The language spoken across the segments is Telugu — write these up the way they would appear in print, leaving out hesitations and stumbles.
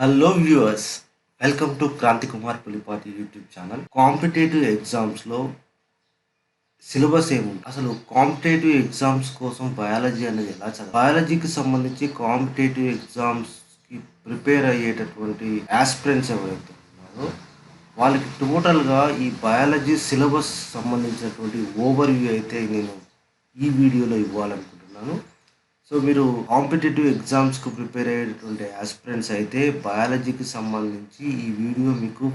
Hello viewers, welcome to Kranthi Kumar Pulipati YouTube channel. Competitive ఎగ్జామ్స్లో సిలబస్ ఏముంది, అసలు కాంపిటేటివ్ ఎగ్జామ్స్ కోసం బయాలజీ అనేది ఎలా చదవాలి, బయాలజీకి సంబంధించి కాంపిటేటివ్ ఎగ్జామ్స్కి ప్రిపేర్ అయ్యేటటువంటి ఆస్పిరెంట్స్ ఎవరైతే ఉన్నారో వాళ్ళకి టోటల్గా ఈ బయాలజీ సిలబస్ సంబంధించినటువంటి ఓవర్ వ్యూ అయితే నేను ఈ వీడియోలో ఇవ్వాలనుకుంటున్నాను. సో మీరు కాంపిటేటివ్ ఎగ్జామ్స్కు ప్రిపేర్ అయ్యేటటువంటి ఆస్పిరెంట్స్ అయితే బయాలజీకి సంబంధించి ఈ వీడియో మీకు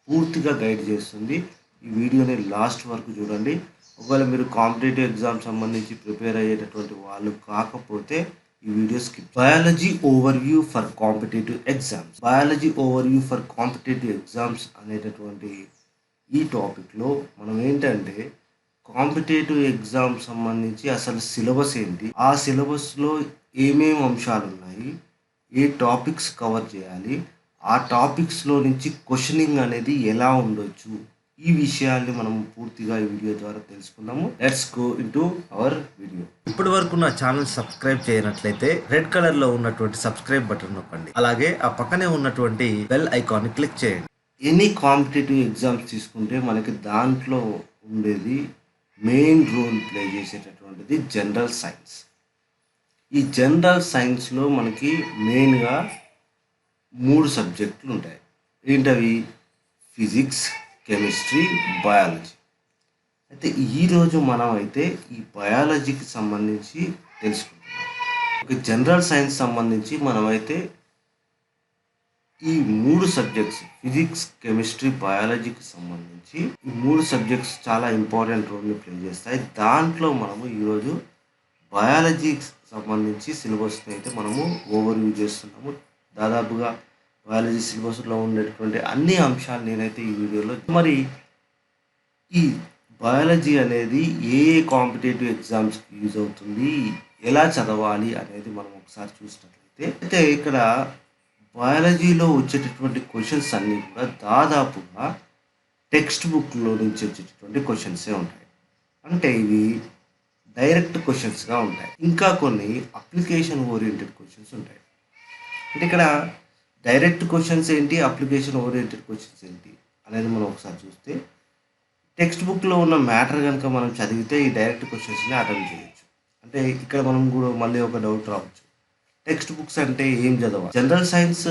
పూర్తిగా గైడ్ చేస్తుంది. ఈ వీడియోని లాస్ట్ వరకు చూడండి. ఒకవేళ మీరు కాంపిటేటివ్ ఎగ్జామ్ సంబంధించి ప్రిపేర్ అయ్యేటటువంటి వాళ్ళు కాకపోతే ఈ video skip. Biology over view for competitive exams, biology over view for competitive exams అనేటటువంటి ఈ టాపిక్లో మనం ఏంటంటే కాంపిటేటివ్ ఎగ్జామ్ సంబంధించి అసలు సిలబస్ ఏంటి, ఆ సిలబస్లో ఏమేమి అంశాలు ఉన్నాయి, ఏ టాపిక్స్ కవర్ చేయాలి, ఆ టాపిక్స్లో నుంచి క్వశ్చనింగ్ అనేది ఎలా ఉండొచ్చు, ఈ విషయాల్ని మనం పూర్తిగా ఈ వీడియో ద్వారా తెలుసుకుందాము. Let's go into our video. ఇప్పటి వరకు నా ఛానల్ సబ్స్క్రైబ్ చేయనట్లయితే రెడ్ కలర్ లో ఉన్నటువంటి సబ్స్క్రైబ్ బటన్ నొక్కండి. అలాగే ఆ పక్కనే ఉన్నటువంటి బెల్ ఐకాన్ ని క్లిక్ చేయండి. ఎనీ కాంపిటేటివ్ ఎగ్జామ్స్ తీసుకుంటే మనకి దాంట్లో ఉండేది మెయిన్ రోల్ ప్లే చేసేటటువంటిది జనరల్ సైన్స్. ఈ జనరల్ సైన్స్లో మనకి మెయిన్గా 3 సబ్జెక్టులు ఉంటాయి. ఏంటవి? Physics, chemistry, biology. అయితే ఈరోజు మనం అయితే ఈ బయాలజీకి సంబంధించి తెలుసుకుంటున్నాం. ఒక జనరల్ సైన్స్ సంబంధించి మనమైతే ఈ 3 సబ్జెక్ట్స్ ఫిజిక్స్, కెమిస్ట్రీ, బయాలజీకి సంబంధించి ఈ 3 సబ్జెక్ట్స్ చాలా ఇంపార్టెంట్ రోల్ని ప్లే చేస్తాయి. దాంట్లో మనము ఈరోజు బయాలజీకి సంబంధించి సిలబస్ని అయితే మనము ఓవర్వ్యూ చేస్తున్నాము. దాదాపుగా బయాలజీ సిలబస్లో ఉండేటటువంటి అన్ని అంశాలు నేనైతే ఈ వీడియోలో మరి ఈ బయాలజీ అనేది ఏ కాంపిటేటివ్ ఎగ్జామ్స్కి యూజ్ అవుతుంది, ఎలా చదవాలి అనేది మనం ఒకసారి చూసినట్లయితే అయితే ఇక్కడ బయాలజీలో వచ్చేటటువంటి క్వశ్చన్స్ అన్నీ కూడా దాదాపుగా టెక్స్ట్ బుక్లో నుంచి వచ్చేటటువంటి క్వశ్చన్సే ఉంటాయి. అంటే ఇవి డైరెక్ట్ క్వశ్చన్స్గా ఉంటాయి. ఇంకా కొన్ని అప్లికేషన్ ఓరియంటెడ్ క్వశ్చన్స్ ఉంటాయి. అంటే ఇక్కడ డైరెక్ట్ క్వశ్చన్స్ ఏంటి, అప్లికేషన్ ఓరియంటెడ్ క్వశ్చన్స్ ఏంటి అనేది మనం ఒకసారి చూస్తే టెక్స్ట్ బుక్లో ఉన్న మ్యాటర్ కనుక మనం చదివితే ఈ డైరెక్ట్ క్వశ్చన్స్ని అటెంప్ట్ చేయొచ్చు. అంటే ఇక్కడ మనం కూడా మళ్ళీ ఒక డౌట్ రావచ్చు, టెక్స్ట్ బుక్స్ అంటే ఏం చదవాలి? జనరల్ సైన్స్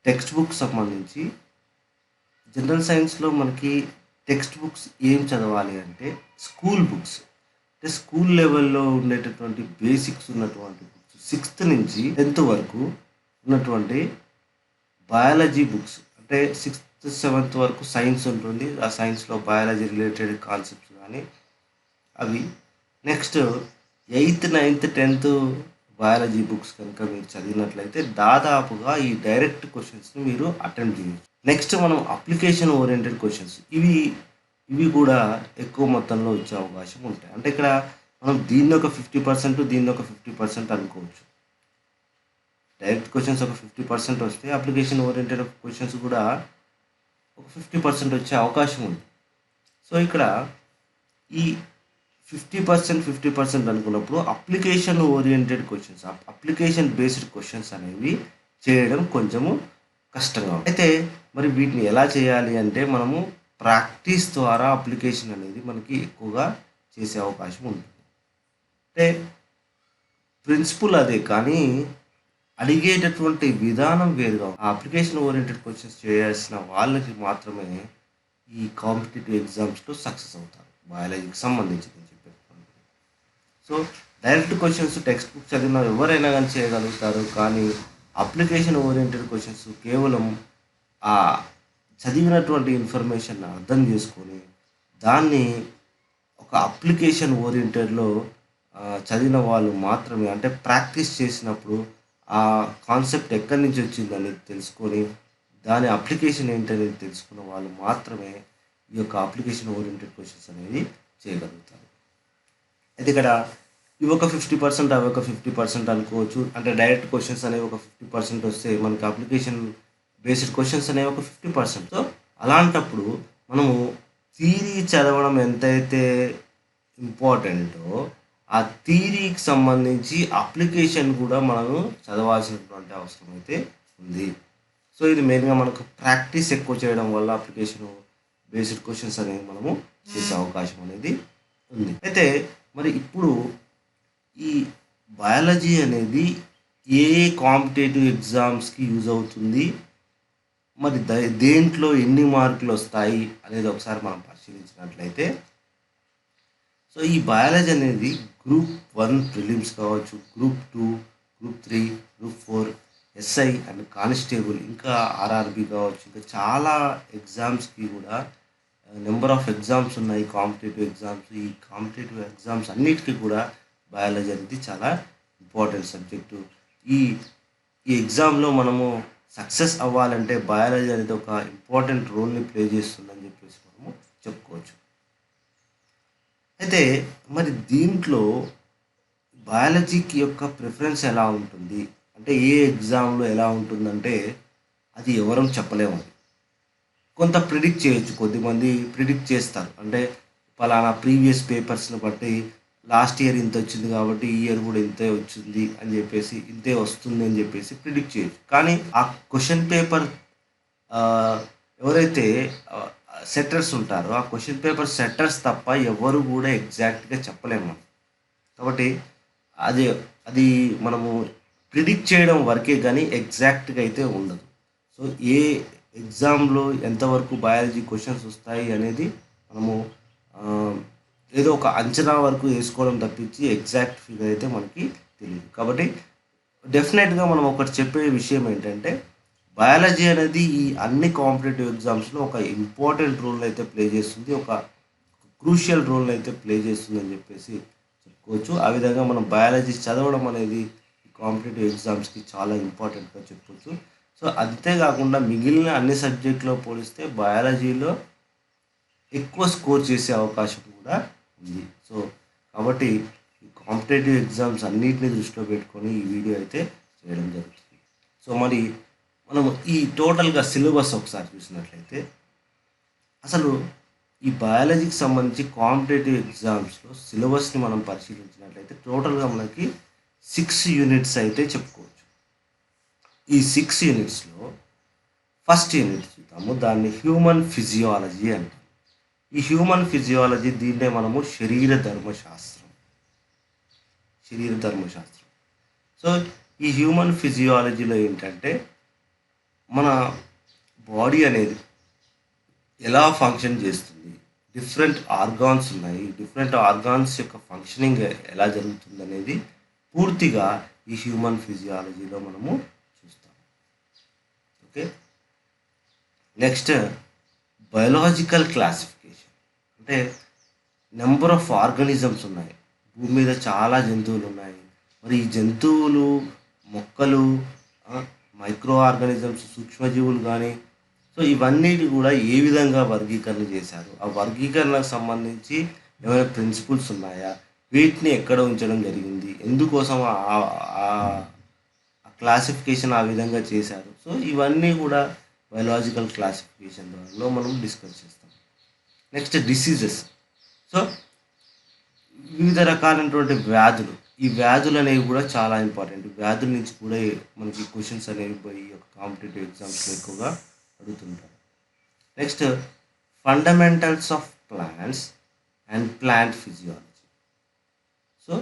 టెక్స్ట్ బుక్స్ సంబంధించి జనరల్ సైన్స్లో మనకి టెక్స్ట్ బుక్స్ ఏం చదవాలి అంటే స్కూల్ బుక్స్, అంటే స్కూల్ లెవెల్లో ఉండేటటువంటి బేసిక్స్ ఉన్నటువంటి బుక్స్ 6th నుంచి 10th వరకు ఉన్నటువంటి బయాలజీ బుక్స్. అంటే 6th 7th వరకు సైన్స్ ఉంటుంది, ఆ సైన్స్లో బయాలజీ రిలేటెడ్ కాన్సెప్ట్స్ కానీ అవి. Next 8th 9th 10th biology books కనుక మీరు చదివినట్లయితే దాదాపుగా ఈ డైరెక్ట్ క్వశ్చన్స్ని మీరు అటెంప్ట్ చేయొచ్చు. నెక్స్ట్ మనం అప్లికేషన్ ఓరియంటెడ్ క్వశ్చన్స్, ఇవి కూడా ఎక్కువ మొత్తంలో వచ్చే అవకాశం ఉంటాయి. అంటే ఇక్కడ మనం దీన్ని ఒక 50%, దీన్ని ఒక 50% అనుకోవచ్చు. డైరెక్ట్ క్వశ్చన్స్ ఒక 50% వస్తే అప్లికేషన్ ఓరియంటెడ్ క్వశ్చన్స్ కూడా ఒక 50% వచ్చే అవకాశం ఉంది. సో ఇక్కడ ఈ 50% అనుకున్నప్పుడు application oriented questions, application based questions అనేవి చేయడం కొంచెము కష్టంగా ఉంది. అయితే మరి వీటిని ఎలా చేయాలి అంటే మనము ప్రాక్టీస్ ద్వారా అప్లికేషన్ అనేది మనకి ఎక్కువగా చేసే అవకాశం ఉంటుంది. అంటే ప్రిన్సిపల్ అదే, కానీ అడిగేటటువంటి విధానం వేరుగా. ఆ అప్లికేషన్ ఓరియంటెడ్ క్వశ్చన్స్ చేయాల్సిన వాళ్ళకి మాత్రమే ఈ కాంపిటేటివ్ ఎగ్జామ్స్లో సక్సెస్ అవుతారు బయాలజీకి సంబంధించి నేను చెప్పేటటువంటి. So direct questions text book చదివిన ఎవరైనా కానీ చేయగలుగుతారు, కానీ అప్లికేషన్ ఓరియంటెడ్ క్వశ్చన్స్ కేవలం ఆ చదివినటువంటి ఇన్ఫర్మేషన్ అర్థం చేసుకొని దాన్ని ఒక అప్లికేషన్ ఓరియంటెడ్లో చదివిన వాళ్ళు మాత్రమే, అంటే ప్రాక్టీస్ చేసినప్పుడు ఆ కాన్సెప్ట్ ఎక్కడి నుంచి వచ్చిందని తెలుసుకొని దాని అప్లికేషన్ ఏంటనేది తెలుసుకున్న వాళ్ళు మాత్రమే ఈ యొక్క అప్లికేషన్ ఓరియంటెడ్ క్వశ్చన్స్ అనేవి చేయగలుగుతారు. అయితే ఇక్కడ ఇవి ఒక 50%, అవి ఒక 50% అనుకోవచ్చు. అంటే డైరెక్ట్ క్వశ్చన్స్ అనేవి ఒక 50% వస్తే మనకి అప్లికేషన్ బేస్డ్ క్వశ్చన్స్ అనేవి ఒక 50%. సో అలాంటప్పుడు మనము థియరీ చదవడం ఎంతైతే ఇంపార్టెంటో ఆ థియరీకి సంబంధించి అప్లికేషన్ కూడా మనము చదవాల్సినటువంటి అవసరం అయితే ఉంది. సో ఇది మెయిన్గా మనకు ప్రాక్టీస్ ఎక్కువ చేయడం వల్ల అప్లికేషన్ బేస్డ్ క్వశ్చన్స్ అనేవి మనము చేసే అవకాశం అనేది ఉంది. అయితే మరి ఇప్పుడు ఈ బయాలజీ అనేది ఏ కాంపిటేటివ్ ఎగ్జామ్స్కి యూజ్ అవుతుంది, మరి దేంట్లో ఎన్ని మార్కులు వస్తాయి అనేది ఒకసారి మనం పరిశీలించినట్లయితే, సో ఈ బయాలజీ అనేది గ్రూప్ 1 ప్రిలిమ్స్ కావచ్చు, group 2, group 3, group 4, SI and constable, ఇంకా ఆర్ఆర్బి కావచ్చు, ఇంకా చాలా ఎగ్జామ్స్కి కూడా నెంబర్ ఆఫ్ ఎగ్జామ్స్ ఉన్నాయి కాంపిటేటివ్ ఎగ్జామ్స్. ఈ కాంపిటేటివ్ ఎగ్జామ్స్ అన్నిటికీ కూడా బయాలజీ అనేది చాలా ఇంపార్టెంట్ సబ్జెక్టు. ఈ ఈ ఎగ్జామ్లో మనము సక్సెస్ అవ్వాలంటే బయాలజీ అనేది ఒక ఇంపార్టెంట్ రోల్ని ప్లే చేస్తుందని చెప్పేసి మనము చెప్పుకోవచ్చు. అయితే మరి దీంట్లో బయాలజీకి యొక్క ప్రిఫరెన్స్ ఎలా ఉంటుంది అంటే, ఏ ఎగ్జామ్లో ఎలా ఉంటుందంటే అది ఎవరం చెప్పలేము. కొంత ప్రిడిక్ట్ చేయొచ్చు, కొద్దిమంది ప్రిడిక్ట్ చేస్తారు. అంటే పలానా ప్రీవియస్ పేపర్స్ని బట్టి లాస్ట్ ఇయర్ ఇంత వచ్చింది కాబట్టి ఈ ఇయర్ కూడా ఇంతే వచ్చింది అని చెప్పేసి, ఇంతే వస్తుంది అని చెప్పేసి ప్రిడిక్ట్ చేయొచ్చు. కానీ ఆ క్వశ్చన్ పేపర్ ఎవరైతే సెట్టర్స్ ఉంటారో, ఆ క్వశ్చన్ పేపర్ సెట్టర్స్ తప్ప ఎవరు కూడా ఎగ్జాక్ట్గా చెప్పలేము మనం. కాబట్టి అది అది మనము ప్రిడిక్ట్ చేయడం వరకే కానీ ఎగ్జాక్ట్గా అయితే ఉండదు. సో ఏ ఎగ్జామ్లో ఎంతవరకు బయాలజీ క్వశ్చన్స్ వస్తాయి అనేది మనము ఏదో ఒక అంచనా వరకు వేసుకోవడం తప్పించి ఎగ్జాక్ట్ ఫిగర్ అయితే మనకి తెలియదు. కాబట్టి డెఫినెట్గా మనం ఒకటి చెప్పే విషయం ఏంటంటే, బయాలజీ అనేది ఈ అన్ని కాంపిటేటివ్ ఎగ్జామ్స్లో ఒక ఇంపార్టెంట్ రోల్ అయితే ప్లే చేస్తుంది, ఒక క్రూషియల్ రోల్ అయితే ప్లే చేస్తుంది అని చెప్పేసి చెప్పుకోవచ్చు. ఆ విధంగా మనం బయాలజీ చదవడం అనేది కాంపిటేటివ్ ఎగ్జామ్స్కి చాలా ఇంపార్టెంట్గా చెప్పుకోవచ్చు. సో అంతేకాకుండా మిగిలిన అన్ని సబ్జెక్టులో పోలిస్తే బయాలజీలో ఎక్కువ స్కోర్ చేసే అవకాశం కూడా ఉంది. సో కాబట్టి ఈ కాంపిటేటివ్ ఎగ్జామ్స్ అన్నిటిని దృష్టిలో పెట్టుకొని ఈ వీడియో అయితే చేయడం జరుగుతుంది. సో మరి మనము ఈ టోటల్గా సిలబస్ ఒకసారి చూసినట్లయితే, అసలు ఈ బయాలజీకి సంబంధించి కాంపిటేటివ్ ఎగ్జామ్స్లో సిలబస్ని మనం పరిశీలించినట్లయితే టోటల్గా మనకి 6 యూనిట్స్ అయితే చెప్పుకోవచ్చు. ఈ 6 యూనిట్స్లో ఫస్ట్ యూనిట్ చూద్దాము, దాన్ని హ్యూమన్ ఫిజియాలజీ అంటాం. ఈ హ్యూమన్ ఫిజియాలజీ దీన్నే మనము శరీర ధర్మశాస్త్రం. సో ఈ హ్యూమన్ ఫిజియాలజీలో ఏంటంటే, మన బాడీ అనేది ఎలా ఫంక్షన్ చేస్తుంది, డిఫరెంట్ ఆర్గాన్స్ ఉన్నాయి, డిఫరెంట్ ఆర్గాన్స్ యొక్క ఫంక్షనింగ్ ఎలా జరుగుతుంది అనేది పూర్తిగా ఈ హ్యూమన్ ఫిజియాలజీలో మనము చూస్తాం. Okay, next biological classification. అంటే నెంబర్ ఆఫ్ ఆర్గానిజమ్స్ ఉన్నాయి, భూమి మీద చాలా జంతువులు ఉన్నాయి. మరి ఈ జంతువులు, మొక్కలు, మైక్రో ఆర్గానిజమ్స్, సూక్ష్మజీవులు కానీ, సో ఇవన్నీ కూడా ఏ విధంగా వర్గీకరణ చేశారు, ఆ వర్గీకరణకు సంబంధించి ఏమైనా ప్రిన్సిపల్స్ ఉన్నాయా, వీటిని ఎక్కడ ఉంచడం జరిగింది, ఎందుకోసం ఆ క్లాసిఫికేషన్ ఆ విధంగా చేశారు. సో ఇవన్నీ కూడా బయోలాజికల్ క్లాసిఫికేషన్ దానిలో మనం డిస్కస్ చేస్తాం. Next diseases. సో వివిధ రకాలైనటువంటి వ్యాధులు, ఈ వ్యాధులు అనేవి కూడా చాలా ఇంపార్టెంట్. వ్యాధుల నుంచి కూడా మనకి క్వశ్చన్స్ అనేవి పోయి ఒక కాంపిటేటివ్ ఎగ్జామ్స్లో ఎక్కువగా అడుగుతుంటారు. Next fundamentals of plants and plant physiology. So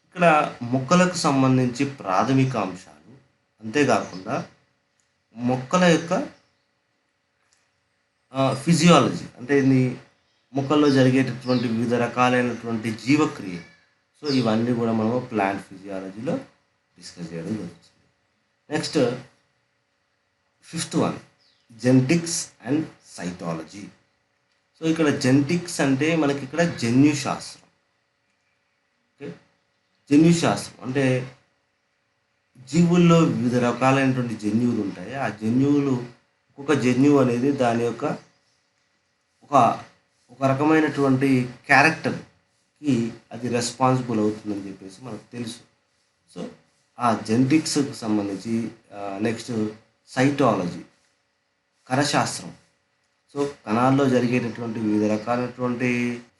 ఇక్కడ మొక్కలకు సంబంధించి ప్రాథమిక అంశాలు, అంతేకాకుండా మొక్కల యొక్క ఫిజియాలజీ అంటే ఇది మొక్కల్లో జరిగేటటువంటి వివిధ రకాలైనటువంటి జీవక్రియ. సో ఇవన్నీ కూడా మనము ప్లాంట్ ఫిజియాలజీలో డిస్కస్ చేయడం జరుగుతుంది. Next 5th one genetics and cytology. So ఇక్కడ జెనెటిక్స్ అంటే మనకి ఇక్కడ జన్యుశాస్త్రం. ఓకే, జన్యుశాస్త్రం అంటే జీవుల్లో వివిధ రకాలైనటువంటి జన్యువులు ఉంటాయి. ఆ జన్యువులు, ఒక్కొక్క జన్యువు అనేది దాని యొక్క ఒక రకమైనటువంటి క్యారెక్టర్కి అది రెస్పాన్సిబుల్ అవుతుందని చెప్పేసి మనకు తెలుసు. సో ఆ జెనెటిక్స్కి సంబంధించి నెక్స్ట్ సైటాలజీ, కణశాస్త్రం. సో కణాల్లో జరిగేటటువంటి వివిధ రకాలైనటువంటి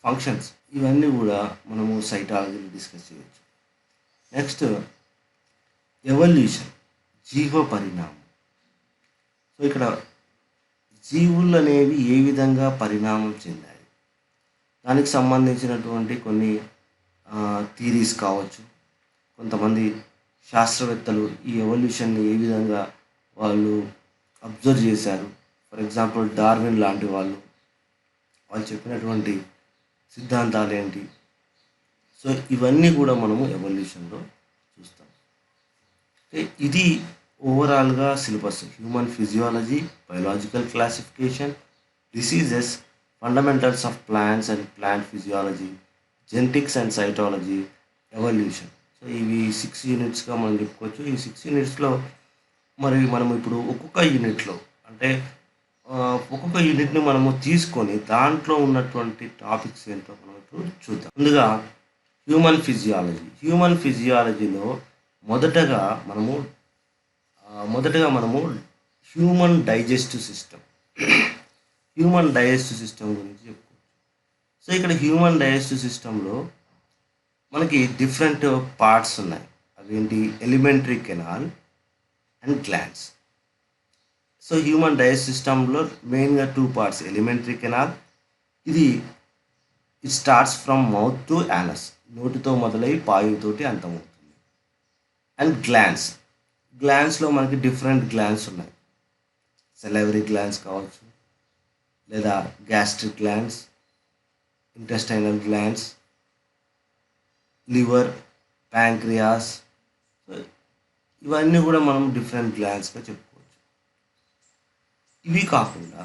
ఫంక్షన్స్, ఇవన్నీ కూడా మనము సైటాలజీని డిస్కస్ చేయవచ్చు. నెక్స్ట్ ఎవల్యూషన్, జీవ పరిణామం. సో ఇక్కడ జీవులు అనేవి ఏ విధంగా పరిణామం చెందాయి, దానికి సంబంధించినటువంటి కొన్ని థీరీస్ కావచ్చు. కొంతమంది శాస్త్రవేత్తలు ఈ ఎవల్యూషన్ని ఏ విధంగా వాళ్ళు అబ్జర్వ్ చేశారు. ఫర్ ఎగ్జాంపుల్ డార్విన్ లాంటి వాళ్ళు చెప్పినటువంటి సిద్ధాంతాలు ఏంటి. సో ఇవన్నీ కూడా మనము ఎవల్యూషన్లో చూస్తాం. ఇది ఓవరాల్గా syllabus: human physiology, biological classification, diseases, fundamentals of plants and plant physiology, genetics and cytology, evolution. So ఇవి 6 యూనిట్స్గా మనం చెప్పుకోవచ్చు. ఈ 6 యూనిట్స్లో మరి మనం ఇప్పుడు ఒక్కొక్క యూనిట్లో అంటే ఒక్కొక్క యూనిట్ని మనము తీసుకొని దాంట్లో ఉన్నటువంటి టాపిక్స్ ఏంటో మనం ఇప్పుడు చూద్దాం. ముందుగా హ్యూమన్ ఫిజియాలజీలో మొదటగా మనము హ్యూమన్ డైజెస్టివ్ సిస్టమ్ గురించి చెప్పుకోవచ్చు. సో ఇక్కడ హ్యూమన్ డైజెస్టివ్ సిస్టంలో మనకి డిఫరెంట్ పార్ట్స్ ఉన్నాయి. అవేంటి? Elementary canal and glands. So human digestive సిస్టంలో మెయిన్గా 2 parts: elementary canal, it starts from mouth to anus, నోటితో మొదలై పాయుతోటి అంతమవుతుంది. అండ్ గ్లాండ్స్లో మనకి డిఫరెంట్ గ్లాండ్స్ ఉన్నాయి. సెలైవరీ గ్లాండ్స్ కావచ్చు, లేదా gastric glands, intestinal glands, liver, pancreas. ఇవన్నీ కూడా మనం డిఫరెంట్ గ్లాండ్స్గా చెప్పుకోవచ్చు. ఇవి కాకుండా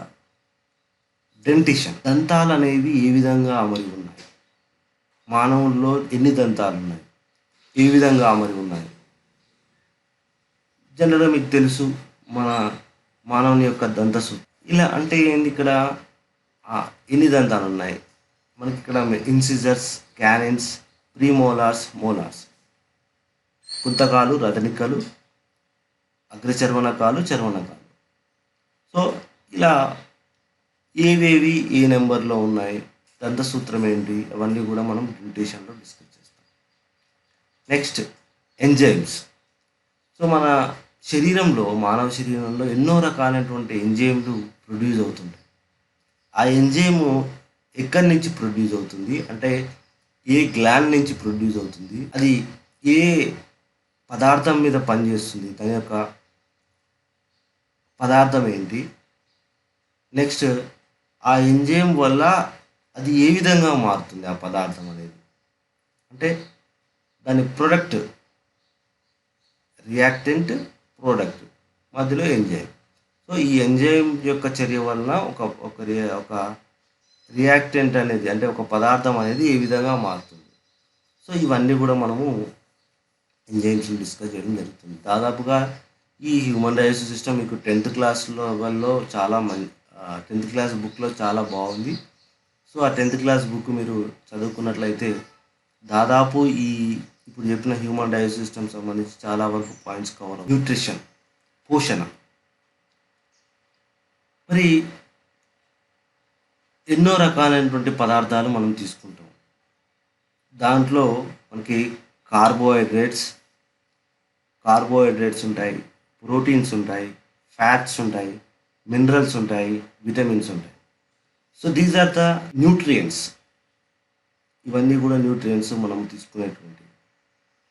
డెంటిషన్, దంతాలు అనేవి ఏ విధంగా అమరి ఉన్నాయి, మానవుల్లో ఎన్ని దంతాలు ఉన్నాయి, ఏ విధంగా అమరి ఉన్నాయి. జనరల్గా మీకు తెలుసు మన మానవుని యొక్క దంతసూత్రం. ఇలా అంటే ఏంది? ఇక్కడ ఎన్ని దంతాలు ఉన్నాయి మనకి? ఇక్కడ ఇన్సిజర్స్, క్యానిన్స్, ప్రీమోలార్స్, మోలార్స్, కుంతకాలు, రదనికలు, అగ్రచర్వనకాలు, చర్వనకాలు. సో ఇలా ఏవేవి ఏ నెంబర్లో ఉన్నాయి, దంతసూత్రం ఏంటి, అవన్నీ కూడా మనం డెంటిషన్లో డిస్కస్ చేస్తాం. Next enzymes. సో మానవ శరీరంలో ఎన్నో రకాలైనటువంటి ఎంజైమ్లు ప్రొడ్యూస్ అవుతుంటాయి. ఆ ఎంజైము ఎక్కడి నుంచి ప్రొడ్యూస్ అవుతుంది అంటే ఏ గ్లాండ్ నుంచి ప్రొడ్యూస్ అవుతుంది, అది ఏ పదార్థం మీద పనిచేస్తుంది, దాని యొక్క పదార్థం ఏంటి, నెక్స్ట్ ఆ ఎంజైమ్ వల్ల అది ఏ విధంగా మారుతుంది ఆ పదార్థం అనేది, అంటే దాని ప్రొడక్ట్, రియాక్టెంట్, ప్రోడక్ట్ మధ్యలో ఎంజైమ్. సో ఈ ఎంజైమ్ యొక్క చర్య వలన ఒక రియాక్టెంట్ అనేది అంటే ఒక పదార్థం అనేది ఏ విధంగా మారుతుంది. సో ఇవన్నీ కూడా మనము ఎంజైమ్స్ని డిస్కస్ చేయడం జరుగుతుంది. దాదాపుగా ఈ హ్యూమన్ డైజెస్టివ్ సిస్టమ్ మీకు 10th క్లాస్ లెవెల్లో చాలా 10th క్లాస్ బుక్లో చాలా బాగుంది. సో ఆ 10th క్లాస్ బుక్ మీరు చదువుకున్నట్లయితే దాదాపు ఇప్పుడు చెప్పిన హ్యూమన్ డైజెస్టివ్ సిస్టమ్ సంబంధించి చాలా వరకు పాయింట్స్ కవర్. న్యూట్రిషన్, పోషణ. మరి ఎన్నో రకాలైనటువంటి పదార్థాలు మనం తీసుకుంటాం. దాంట్లో మనకి కార్బోహైడ్రేట్స్ ఉంటాయి, ప్రోటీన్స్ ఉంటాయి, ఫ్యాట్స్ ఉంటాయి, మినరల్స్ ఉంటాయి, విటమిన్స్ ఉంటాయి. So these are the nutrients. ఇవన్నీ కూడా న్యూట్రియంట్స్ మనం తీసుకునేటువంటి.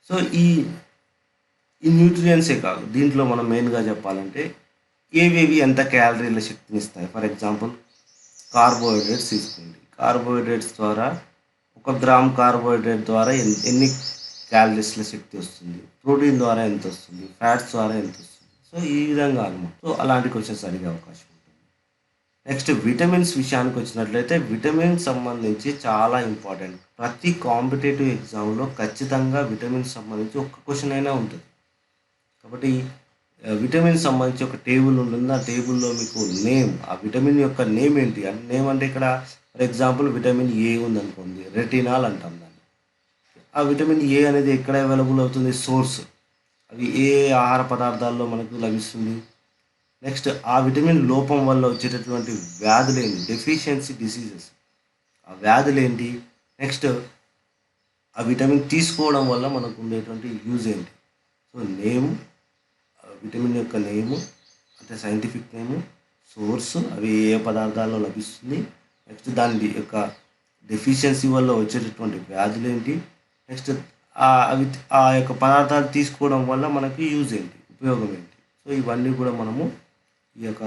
సో ఈ న్యూట్రియంట్సే కాదు, దీంట్లో మనం మెయిన్గా చెప్పాలంటే ఏవేవి ఎంత క్యాలరీల శక్తిని ఇస్తాయి. ఫర్ ఎగ్జాంపుల్ కార్బోహైడ్రేట్స్ తీసుకోండి. కార్బోహైడ్రేట్స్ ద్వారా 1 గ్రామ్ కార్బోహైడ్రేట్ ద్వారా ఎన్ని క్యాలరీస్ల శక్తి వస్తుంది, ప్రోటీన్ ద్వారా ఎంత వస్తుంది, ఫ్యాట్స్ ద్వారా ఎంత వస్తుంది. సో ఈ విధంగా అనమాట. సో అలాంటి క్వశ్చన్స్ అడిగే అవకాశం ఉంటుంది. నెక్స్ట్ విటమిన్స్ విషయానికి వచ్చినట్లయితే విటమిన్స్ సంబంధించి చాలా ఇంపార్టెంట్. ప్రతి కాంపిటేటివ్ ఎగ్జామ్లో ఖచ్చితంగా విటమిన్స్ సంబంధించి ఒక్క క్వశ్చన్ అయినా ఉంటుంది. కాబట్టి విటమిన్స్ సంబంధించి ఒక టేబుల్ ఉంటుంది. ఆ టేబుల్లో మీకు నేమ్, ఆ విటమిన్ యొక్క నేమ్ ఏంటి అంటే, నేమ్ అంటే ఇక్కడ ఫర్ ఎగ్జాంపుల్ విటమిన్ ఏ ఉందనుకోండి, రెటినాల్ అంటాం దాన్ని. ఆ విటమిన్ ఏ అనేది ఎక్కడ అవైలబుల్ అవుతుంది? సోర్స్, అది ఏ ఆహార పదార్థాల్లో మనకు లభిస్తుంది. నెక్స్ట్ ఆ విటమిన్ లోపం వల్ల వచ్చేటటువంటి వ్యాధులు ఏంటి, డెఫిషియన్సీ డిసీజెస్, ఆ వ్యాధులు ఏంటి. నెక్స్ట్ ఆ విటమిన్ తీసుకోవడం వల్ల మనకు ఉండేటువంటి యూజ్ ఏంటి. సో నేమ్, విటమిన్ యొక్క నేము, అంటే సైంటిఫిక్ నేము, సోర్స్, అవి ఏ పదార్థాల్లో లభిస్తుంది, నెక్స్ట్ దాని యొక్క డెఫిషియన్సీ వల్ల వచ్చేటటువంటి వ్యాధులు ఏంటి, నెక్స్ట్ అవి ఆ యొక్క పదార్థాలు తీసుకోవడం వల్ల మనకి యూజ్ ఏంటి, ఉపయోగం ఏంటి. సో ఇవన్నీ కూడా మనము ఈ యొక్క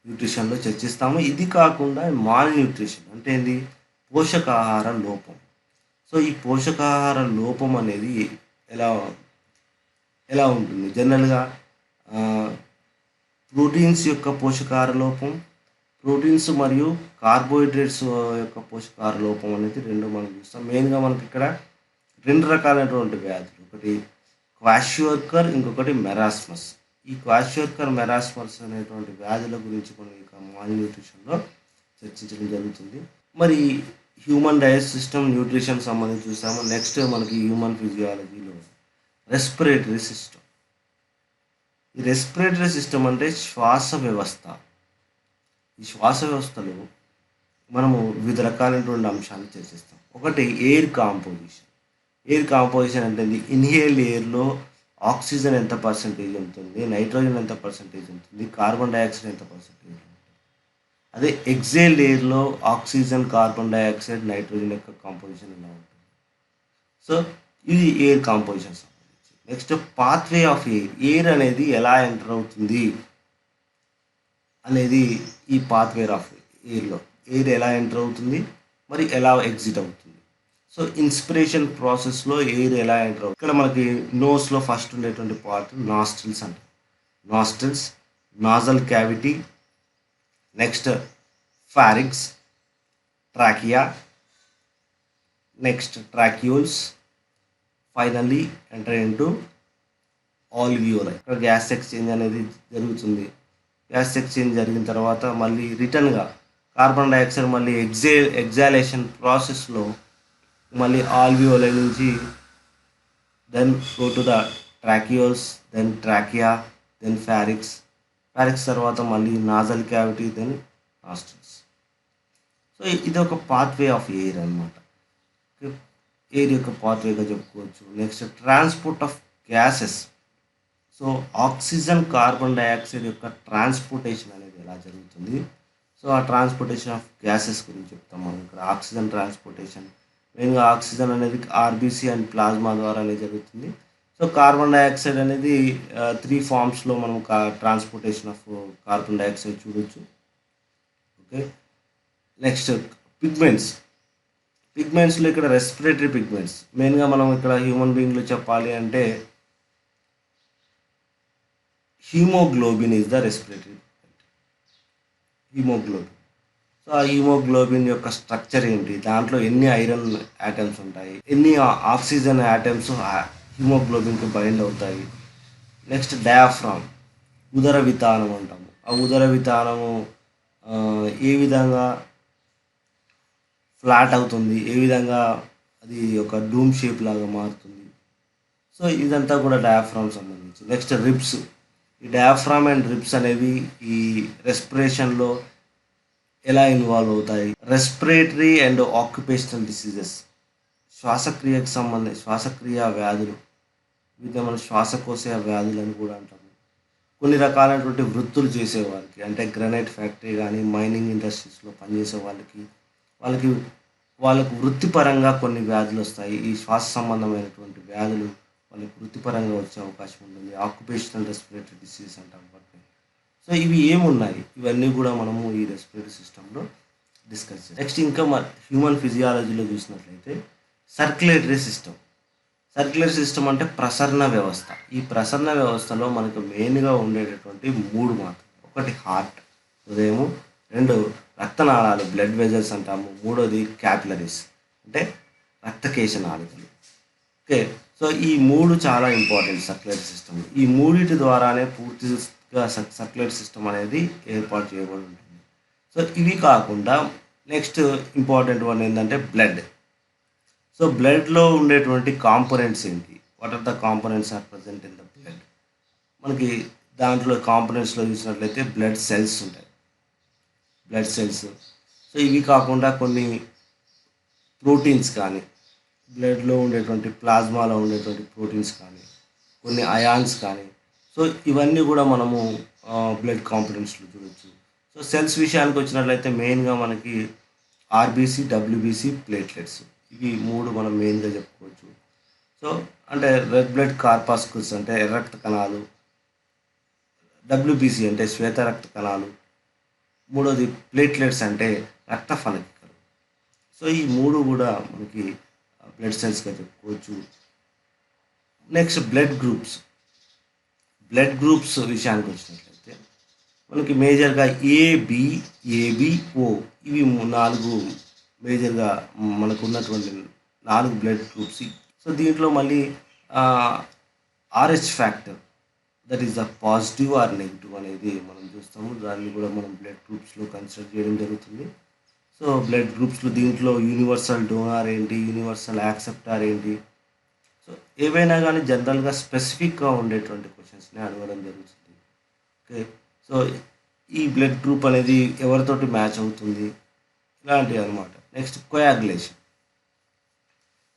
న్యూట్రిషన్లో చర్చిస్తాము. ఇది కాకుండా మాల్ న్యూట్రిషన్ అంటే ఏంది, పోషకాహార లోపం. సో ఈ పోషకాహార లోపం అనేది ఎలా ఎలా ఉంటుంది జనరల్గా, ప్రోటీన్స్ యొక్క పోషకాహార లోపం, ప్రోటీన్స్ మరియు కార్బోహైడ్రేట్స్ యొక్క పోషకాహార లోపం అనేది రెండు మనం చూస్తాం. మెయిన్గా మనకి ఇక్కడ రెండు రకాలైనటువంటి వ్యాధులు, ఒకటి క్వాషియోర్కర్, ఇంకొకటి మెరాస్మస్. ఈ క్వాషియోర్కర్, మెరాస్మస్ అనేటువంటి వ్యాధుల గురించి మనం ఇక మాల్ న్యూట్రిషన్లో చర్చించడం జరుగుతుంది. మరి హ్యూమన్ డైజెస్ట్ సిస్టమ్, న్యూట్రిషన్ సంబంధించి చూసాము. నెక్స్ట్ మనకి హ్యూమన్ ఫిజియాలజీలో రెస్పిరేటరీ సిస్టమ్. ఈ రెస్పిరేటరీ సిస్టమ్ అంటే శ్వాస వ్యవస్థ. ఈ శ్వాస వ్యవస్థలో మనము వివిధ రకాలైనటువంటి అంశాలు చర్చిస్తాం. ఒకటి ఎయిర్ కాంపోజిషన్. ఎయిర్ కాంపోజిషన్ అంటే ఇన్హేల్డ్ ఎయిర్లో ఆక్సిజన్ ఎంత పర్సెంటేజ్ ఉంటుంది, నైట్రోజన్ ఎంత పర్సెంటేజ్ ఉంటుంది, కార్బన్ డైఆక్సైడ్ ఎంత పర్సెంటేజ్ ఉంటుంది. అదే ఎగ్జేల్డ్ ఎయిర్లో ఆక్సిజన్, కార్బన్ డైఆక్సైడ్, నైట్రోజన్ యొక్క కాంపోజిషన్ ఎలా ఉంటుంది. సో ఇది ఎయిర్ కాంపోజిషన్ సంబంధించి. Next pathway of air. Air అనేది ఎలా ఎంటర్ అవుతుంది అనేది ఈ పాత్వే ఆఫ్ ఎయిర్లో ఎయిర్ ఎలా ఎంటర్ అవుతుంది, మరి ఎలా ఎగ్జిట్ అవుతుంది. సో ఇన్స్పిరేషన్ ప్రాసెస్లో ఎయిర్ ఎలా ఎంటర్ అవుతుంది. ఇక్కడ మనకి నోస్లో ఫస్ట్ ఉండేటువంటి పార్ట్ నాస్ట్రిల్స్ అంటారు. Nostrils, nasal cavity, next pharynx, trachea, next tracheoles, finally enter into alveoli. ఇక్కడ గ్యాస్ ఎక్స్చేంజ్ అనేది జరుగుతుంది. గ్యాస్ ఎక్స్చేంజ్ జరిగిన తర్వాత మళ్ళీ రిటర్న్గా కార్బన్ డైఆక్సైడ్ మళ్ళీ ఎగ్జాలేషన్ ప్రాసెస్లో మళ్ళీ ఆల్వియోలై నుంచి then go to the tracheoles, then trachea, then pharynx. Pharynx తర్వాత మళ్ళీ nasal cavity, then nostrils. So ఇది ఒక పాత్వే ఆఫ్ ఎయిర్ అనమాట. ఎయిర్ యొక్క పాత్వేగా చెప్పుకోవచ్చు. Next transport of gases. So oxygen, carbon dioxide యొక్క ట్రాన్స్పోర్టేషన్ అనేది ఎలా జరుగుతుంది. సో ఆ ట్రాన్స్పోర్టేషన్ ఆఫ్ గ్యాసెస్ గురించి చెప్తాం మనం ఇక్కడ. ఆక్సిజన్ ట్రాన్స్పోర్టేషన్ మెయిన్గా ఆక్సిజన్ అనేది ఆర్బీసీ అండ్ ప్లాజ్మా ద్వారానే జరుగుతుంది. సో కార్బన్ డైఆక్సైడ్ అనేది 3 ఫార్మ్స్లో మనం ట్రాన్స్పోర్టేషన్ ఆఫ్ కార్బన్ డైఆక్సైడ్ చూడొచ్చు. Okay, next pigments. పిగ్మెంట్స్లో ఇక్కడ రెస్పిరేటరీ పిగ్మెంట్స్ మెయిన్గా మనం ఇక్కడ హ్యూమన్ బీయింగ్లో చెప్పాలి అంటే haemoglobin is the respiratory pigment. Haemoglobin. So ఆ హీమోగ్లోబిన్ యొక్క స్ట్రక్చర్ ఏంటి, దాంట్లో ఎన్ని ఐరన్ యాటమ్స్ ఉంటాయి, ఎన్ని ఆక్సిజన్ యాటమ్స్ హీమోగ్లోబిన్కి బైండ్ అవుతాయి. నెక్స్ట్ డయాఫ్రామ్, ఉదర వితానం అంటాము. ఆ ఉదర వితానము ఏ విధంగా ఫ్లాట్ అవుతుంది, ఏ విధంగా అది ఒక డూమ్ షేప్ లాగా మారుతుంది. సో ఇదంతా కూడా డయాఫ్రామ్ సంబంధించి. Next ribs. ఈ డయాఫ్రామ్ అండ్ రిబ్స్ అనేవి ఈ రెస్పిరేషన్లో ఎలా ఇన్వాల్వ్ అవుతాయి. రెస్పిరేటరీ అండ్ ఆక్యుపేషనల్ డిసీజెస్, శ్వాసక్రియ వ్యాధులు, వీటిని మనం శ్వాసకోశ వ్యాధులు అని కూడా అంటాము. కొన్ని రకాలైనటువంటి వృత్తులు చేసేవారికి అంటే గ్రనైట్ ఫ్యాక్టరీ కానీ మైనింగ్ ఇండస్ట్రీస్లో పనిచేసే వాళ్ళకు వృత్తిపరంగా కొన్ని వ్యాధులు వస్తాయి. ఈ శ్వాస సంబంధమైనటువంటి వ్యాధులు వాళ్ళకి వృత్తిపరంగా వచ్చే అవకాశం ఉంటుంది. ఆక్యుపేషనల్ రెస్పిరేటరీ డిసీజ్ అంటాం వాటిని. సో ఇవి ఏమున్నాయి, ఇవన్నీ కూడా మనము ఈ రెస్పిరేటరీ సిస్టంలో డిస్కస్ చేస్తాం. నెక్స్ట్ ఇంకా హ్యూమన్ ఫిజియాలజీలో చూసినట్లయితే సర్క్యులేటరీ సిస్టమ్. సర్క్యులర్ సిస్టమ్ అంటే ప్రసరణ వ్యవస్థ. ఈ ప్రసరణ వ్యవస్థలో మనకు మెయిన్గా ఉండేటటువంటి 3 మాత్రం. ఒకటి హార్ట్, హృదయము. 2 రక్తనాళాలు, బ్లడ్ వెజల్స్ అంటాము. 3వది క్యాపిలరీస్ అంటే రక్తకేశ నాళికలు. ఓకే, సో ఈ 3 చాలా ఇంపార్టెంట్ సర్క్యులర్ సిస్టమ్. ఈ 3 ద్వారానే పూర్తిగా సర్క్యులర్ సిస్టమ్ అనేది ఏర్పాటు చేయబడి ఉంటుంది. సో ఇవి కాకుండా నెక్స్ట్ ఇంపార్టెంట్ వన్ ఏంటంటే బ్లడ్. సో బ్లడ్లో ఉండేటువంటి కాంపోనెంట్స్ ఏంటి, what are the components are present in the blood. మనకి దాంట్లో కాంపోనెంట్స్లో చూసినట్లయితే బ్లడ్ సెల్స్ ఉంటాయి, బ్లడ్ సెల్స్. సో ఇవి కాకుండా కొన్ని ప్రోటీన్స్ కానీ, బ్లడ్లో ఉండేటువంటి ప్లాజ్మాలో ఉండేటువంటి ప్రోటీన్స్ కానీ, కొన్ని అయాన్స్ కానీ. సో ఇవన్నీ కూడా మనము బ్లడ్ కాంపిటెన్స్లో చూడొచ్చు. సో సెల్స్ విషయానికి వచ్చినట్లయితే మెయిన్గా మనకి ఆర్బీసీ, డబ్ల్యూబీసీ, ప్లేట్లెట్స్ ఇవి మూడు మనం మెయిన్గా చెప్పుకోవచ్చు. సో అంటే రెడ్ బ్లడ్ కార్పాస్కుల్స్ అంటే ఎర్ర రక్త కణాలు, డబ్ల్యూబీసీ అంటే శ్వేత రక్త కణాలు, మూడోది ప్లేట్లెట్స్ అంటే రక్త ఫలకికలు. సో ఈ మూడు కూడా మనకి బ్లడ్ సెల్స్గా చెప్పుకోవచ్చు. నెక్స్ట్ బ్లడ్ గ్రూప్స్ విషయానికి వచ్చినట్లయితే మనకి మేజర్గా ఏబి, ఏబిఓ ఇవి నాలుగు మేజర్గా మనకు ఉన్నటువంటి నాలుగు బ్లడ్ గ్రూప్స్. సో దీంట్లో మళ్ళీ RH factor, that is the positive or negative అనేది మనం చూస్తాము. దాన్ని కూడా మనం బ్లడ్ గ్రూప్స్లో కన్సిడర్ చేయడం జరుగుతుంది. సో బ్లడ్ గ్రూప్స్లో దీంట్లో యూనివర్సల్ డోనార్ ఏంటి, యూనివర్సల్ యాక్సెప్టార్ ఏంటి, సో ఏవైనా కానీ జనరల్గా స్పెసిఫిక్గా ఉండేటువంటి క్వశ్చన్స్ని అడగడం జరుగుతుంది. ఓకే, సో ఈ బ్లడ్ గ్రూప్ అనేది ఎవరితోటి మ్యాచ్ అవుతుంది, ఇలాంటివి అనమాట. నెక్స్ట్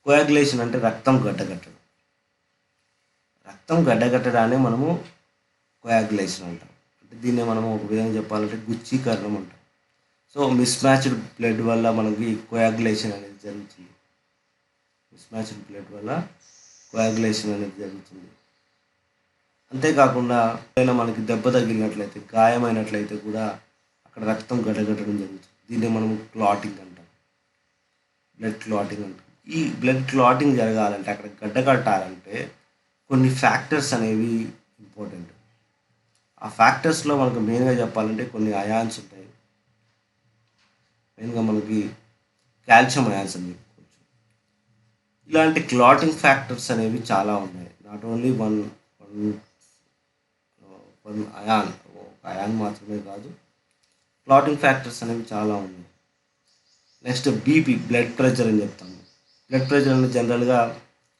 కోయాగులేషన్ అంటే రక్తం గడ్డగట్టడం. రక్తం గడ్డగట్టడాన్ని మనము కోయాగులేషన్ అంటాం. అంటే దీన్ని మనము ఒక విధంగా చెప్పాలంటే గుచ్చీకరణం అంటాం. సో మిస్ మ్యాచ్డ్ బ్లడ్ వల్ల మనకి కోయాగులేషన్ అనేది జరుగుతుంది. మిస్మ్యాచ్డ్ బ్లడ్ వల్ల కోయాగులేషన్ అనేది జరుగుతుంది. అంతేకాకుండా ఏదైనా మనకి దెబ్బ తగిలినట్లయితే, గాయమైనట్లయితే కూడా అక్కడ రక్తం గడ్డగట్టడం జరుగుతుంది. దీన్ని మనము క్లాటింగ్ అంటాం, బ్లడ్ క్లాటింగ్ అంటాం. ఈ బ్లడ్ క్లాటింగ్ జరగాలంటే, అక్కడ గడ్డగట్టాలంటే కొన్ని ఫ్యాక్టర్స్ అనేవి ఇంపార్టెంట్. ఆ ఫ్యాక్టర్స్లో మనకు మెయిన్గా చెప్పాలంటే కొన్ని అయాన్స్ ఉంటాయి. మెయిన్గా మనకి కాల్షియం అయాన్స్ అని చెప్పుకోవచ్చు. ఇలాంటి క్లాటింగ్ ఫ్యాక్టర్స్ అనేవి చాలా ఉన్నాయి. Not only one one ion, ఒక అయాన్ మాత్రమే కాదు, క్లాటింగ్ ఫ్యాక్టర్స్ అనేవి చాలా ఉన్నాయి. నెక్స్ట్ బీపీ, బ్లడ్ ప్రెషర్ అని చెప్తాము. బ్లడ్ ప్రెషర్ అనేది జనరల్గా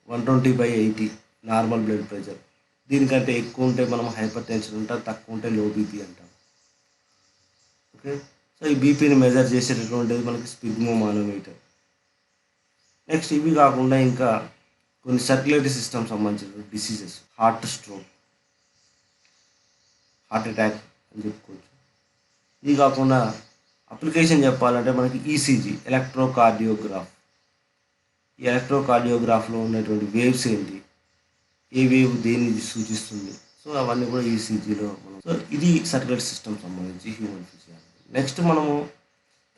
120/80 నార్మల్ బ్లడ్ ప్రెషర్. దీనికంటే ఎక్కువ ఉంటే మనం హైపర్ టెన్షన్ అంటాం, తక్కువ ఉంటే లో బీపీ అంటాం. ఓకే, సో ఈ బీపీని మెజర్ చేసేటటువంటిది మనకి స్పిగ్మోమానోమీటర్. నెక్స్ట్ ఇవి కాకుండా ఇంకా కొన్ని సర్క్యులేటరీ సిస్టమ్ సంబంధించిన diseases, heart stroke, heart attack అని చెప్పుకోవచ్చు. ఇది కాకుండా అప్లికేషన్ చెప్పాలంటే మనకి ఈసీజీ, ఎలక్ట్రోకార్డియోగ్రాఫ్. ఈ ఎలక్ట్రోకార్డియోగ్రాఫ్లో ఉన్నటువంటి వేవ్స్ ఏంటి, ఏ వేవ్ దేన్ని సూచిస్తుంది, సో అవన్నీ కూడా ఈసీజీలో మనం. సో ఇది సర్క్యులేటరీ సిస్టమ్ సంబంధించి హ్యూమన్ ఫిజియాలజీ. నెక్స్ట్ మనము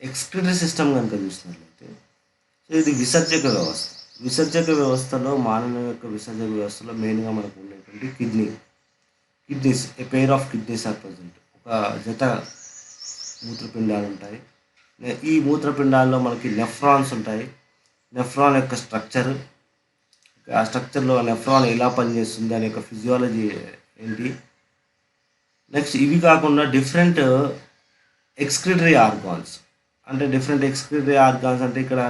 ఎక్స్క్రిటరీ సిస్టమ్ కనుక చూసినట్లయితే, సో ఇది విసర్జక వ్యవస్థ. విసర్జక వ్యవస్థలో, మానవ యొక్క విసర్జక వ్యవస్థలో మెయిన్గా మనకు ఉండేటువంటి kidneys, a pair of kidneys are present. ఒక జత మూత్రపిండాలు ఉంటాయి. ఈ మూత్రపిండాల్లో మనకి నెఫ్రాన్స్ ఉంటాయి. నెఫ్రాన్ యొక్క స్ట్రక్చర్, ఆ స్ట్రక్చర్లో నెఫ్రాన్ ఎలా పనిచేస్తుంది, దాని యొక్క ఫిజియాలజీ ఏంటి. నెక్స్ట్ ఇవి కాకుండా డిఫరెంట్ ఎక్స్క్రిటరీ ఆర్గాన్స్. అంటే డిఫరెంట్ ఎక్స్క్రిటరీ ఆర్గాన్స్ అంటే ఇక్కడ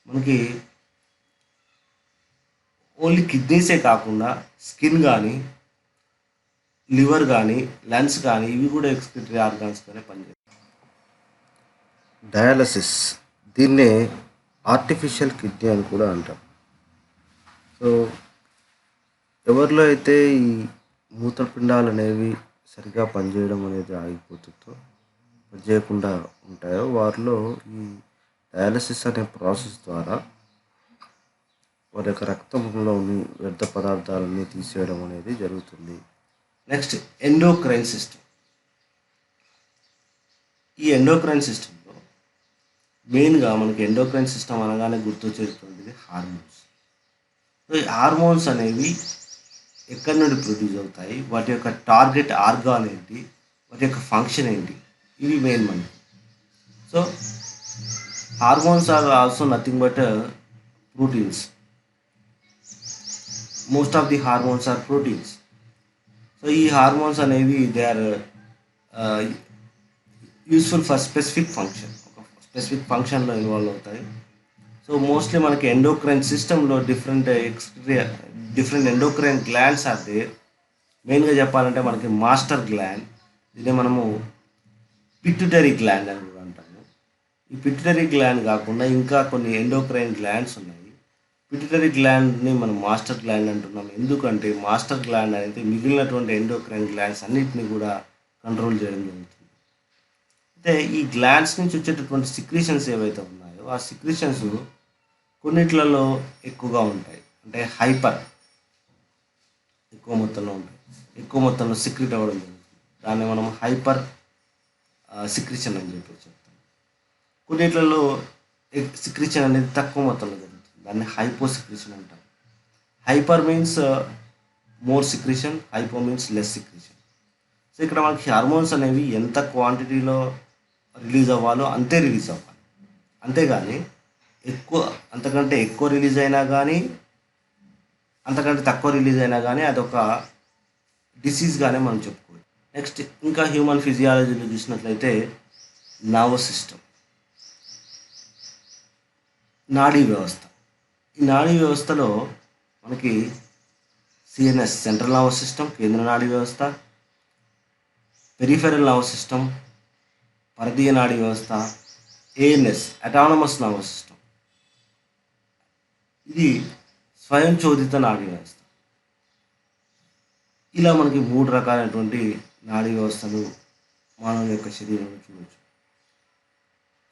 మనకి ఓన్లీ కిడ్నీసే కాకుండా స్కిన్ కానీ, లివర్ కానీ, లంగ్స్ కానీ ఇవి కూడా ఎక్స్క్రిటరీ ఆర్గాన్స్గానే పనిచేస్తాయి. డయాలసిస్, దీన్నే ఆర్టిఫిషియల్ కిడ్నీ అని కూడా అంటాం. సో ఎవరిలో అయితే ఈ మూత్రపిండాలు అనేవి సరిగా పనిచేయడం అనేది ఆగిపోతుందో, పనిచేయకుండా ఉంటాయో, వారిలో ఈ డయాలసిస్ అనే ప్రాసెస్ ద్వారా వారి యొక్క రక్తంలో వ్యర్థ పదార్థాలన్నీ తీసేయడం అనేది జరుగుతుంది. Next endocrine system. ఈ ఎండోక్రైన్ సిస్టంలో మెయిన్గా మనకి ఎండోక్రైన్ సిస్టమ్ అనగానే గుర్తొచ్చేటువంటిది హార్మోన్స్. సో ఈ హార్మోన్స్ అనేవి ఎక్కడి నుండి ప్రొడ్యూస్ అవుతాయి, వాటి యొక్క టార్గెట్ ఆర్గాన్ ఏంటి, వాటి యొక్క ఫంక్షన్ ఏంటి, ఇవి మెయిన్ మనకి. So hormones are also nothing but proteins. Most of the hormones are proteins. So ఈ హార్మోన్స్ అనేవి they are useful for specific function, ఒక స్పెసిఫిక్ ఫంక్షన్లో ఇన్వాల్వ్ అవుతాయి. సో మోస్ట్లీ మనకి ఎండోక్రైన్ సిస్టంలో different endocrine glands are there. మెయిన్గా చెప్పాలంటే మనకి మాస్టర్ గ్లాండ్, దీన్ని మనము పిట్యూటరీ గ్లాండ్ అని కూడా అంటాము. ఈ పిట్యూటరీ గ్లాండ్ కాకుండా ఇంకా కొన్ని ఎండోక్రైన్ గ్లాండ్స్ ఉన్నాయి. పిట్యూటరీ గ్లాండ్ని మనం మాస్టర్ గ్లాండ్ అంటున్నాం. ఎందుకంటే మాస్టర్ గ్లాండ్ అనేది మిగిలినటువంటి ఎండోక్రైన్ గ్లాండ్స్ అన్నిటిని కూడా కంట్రోల్ చేయడం జరుగుతుంది. అయితే ఈ గ్లాండ్స్ నుంచి వచ్చేటటువంటి సిక్రీషన్స్ ఏవైతే ఉన్నాయో ఆ సిక్రీషన్స్ కొన్నిట్లలో ఎక్కువగా ఉంటాయి. అంటే హైపర్ ఎక్కువ మొత్తంలో ఉంటాయి. ఎక్కువ మొత్తంలో సిక్రీట్ అవ్వడం జరుగుతుంది. దాన్ని మనం హైపర్ సిక్రీషన్ అని చెప్పి చెప్తాం. కొన్నిట్లలో సిక్రీషన్ అనేది తక్కువ మొత్తంలో జరుగుతుంది. దాన్ని హైపో సిక్రీషన్ అంటారు. Hyper means more secretion, hypo means less secretion. So ఇక్కడ మనకి హార్మోన్స్ అనేవి ఎంత క్వాంటిటీలో రిలీజ్ అవ్వాలో అంతే రిలీజ్ అవ్వాలి. అంతేగాని ఎక్కువ అంతకంటే ఎక్కువ రిలీజ్ అయినా కానీ అంతకంటే తక్కువ రిలీజ్ అయినా కానీ అదొక డిసీజ్గానే మనం చెప్పుకోవచ్చు. నెక్స్ట్ ఇంకా హ్యూమన్ ఫిజియాలజీలో చూసినట్లయితే నర్వస్ సిస్టమ్, నాడీ వ్యవస్థ. ఈ నాడీ వ్యవస్థలో మనకి సిఎన్ఎస్ సెంట్రల్ నర్వస్ సిస్టమ్ కేంద్ర నాడీ వ్యవస్థ, పెరిఫెరల్ నర్వస్ సిస్టమ్ పరిధీయ నాడీ వ్యవస్థ, ఏఎన్ఎస్ అటానమస్ నర్వస్ సిస్టమ్ ఇది స్వయం చోదిత నాడీ వ్యవస్థ. ఇలా మనకి 3 రకాలైనటువంటి నాడీ వ్యవస్థలు మానవ యొక్క శరీరంలో చూడవచ్చు.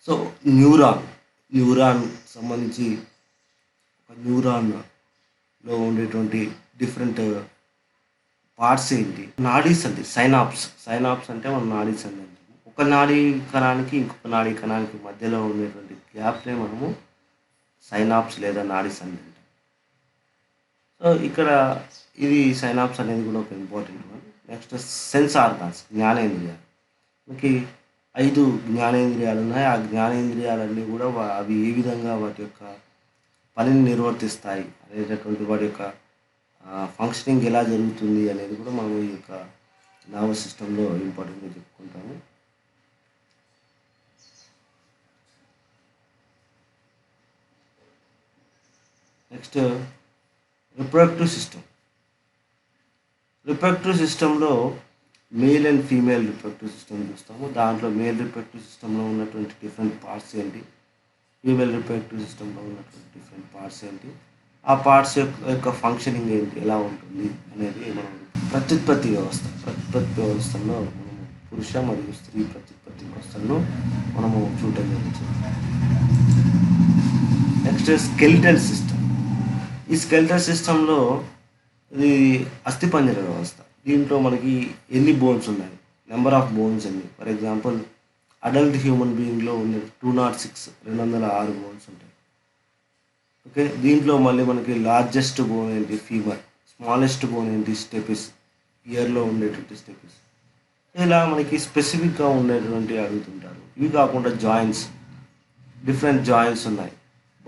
సో న్యూరాన్ సంబంధించి ఒక న్యూరాన్లో ఉండేటువంటి డిఫరెంట్ పార్ట్స్ ఏంటి, నాడీస్ అండి. సైనాప్స్ అంటే మనం నాడీస్ అని అంటాము. ఒక నాడీ కణానికి ఇంకొక నాడీ కణానికి మధ్యలో ఉండేటువంటి గ్యాప్నే మనము సైనాప్స్ లేదా నాడీస్ అని అంటాం. సో ఇక్కడ ఇది సైనాప్స్ అనేది కూడా ఒక important one. Next sense organs, జ్ఞానేంద్రియాలు. మనకి 5 జ్ఞానేంద్రియాలు ఉన్నాయి. ఆ జ్ఞానేంద్రియాలన్నీ కూడా అవి ఏ విధంగా వాటి యొక్క పనిని నిర్వర్తిస్తాయి అనేటటువంటి వాటి యొక్క ఫంక్షనింగ్ ఎలా జరుగుతుంది అనేది కూడా మనం ఈ యొక్క నర్వస్ సిస్టంలో ఇంపార్టెంట్గా చెప్పుకుంటాము. నెక్స్ట్ రిప్రొడక్టివ్ సిస్టంలో male and female reproductive system చూస్తాము. దాంట్లో మేల్ రిప్రొడక్టివ్ సిస్టంలో ఉన్నటువంటి డిఫరెంట్ పార్ట్స్ ఏంటి, ఫీమేల్ రిప్రొడక్టివ్ సిస్టంలో ఉన్నటువంటి డిఫరెంట్ పార్ట్స్ ఏంటి, ఆ పార్ట్స్ యొక్క ఫంక్షనింగ్ ఏంటి, ఎలా ఉంటుంది అనేది మనం ప్రత్యుత్పత్తి వ్యవస్థల్లో మనము పురుష మరియు స్త్రీ ప్రత్యుత్పత్తి వ్యవస్థలను మనము చూడటం జరుగుతుంది. Next skeletal system. ఈ స్కెలిటల్ సిస్టంలో ఇది అస్థిపంజర వ్యవస్థ. దీంట్లో మనకి ఎన్ని బోన్స్ ఉన్నాయి, నెంబర్ ఆఫ్ బోన్స్ ఎన్ని. ఫర్ ఎగ్జాంపుల్ అడల్ట్ హ్యూమన్ బీయింగ్లో ఉండే 206 బోన్స్ ఉంటాయి. ఓకే, దీంట్లో మళ్ళీ మనకి లార్జెస్ట్ బోన్ ఏంటి, ఫీమర్. స్మాలెస్ట్ బోన్ ఏంటి, స్టెపిస్, ఇయర్లో ఉండేటువంటి స్టెపిస్. ఇలా మనకి స్పెసిఫిక్గా ఉండేటువంటి అడుగుతుంటారు. ఇవి కాకుండా జాయింట్స్, డిఫరెంట్ జాయింట్స్ ఉన్నాయి.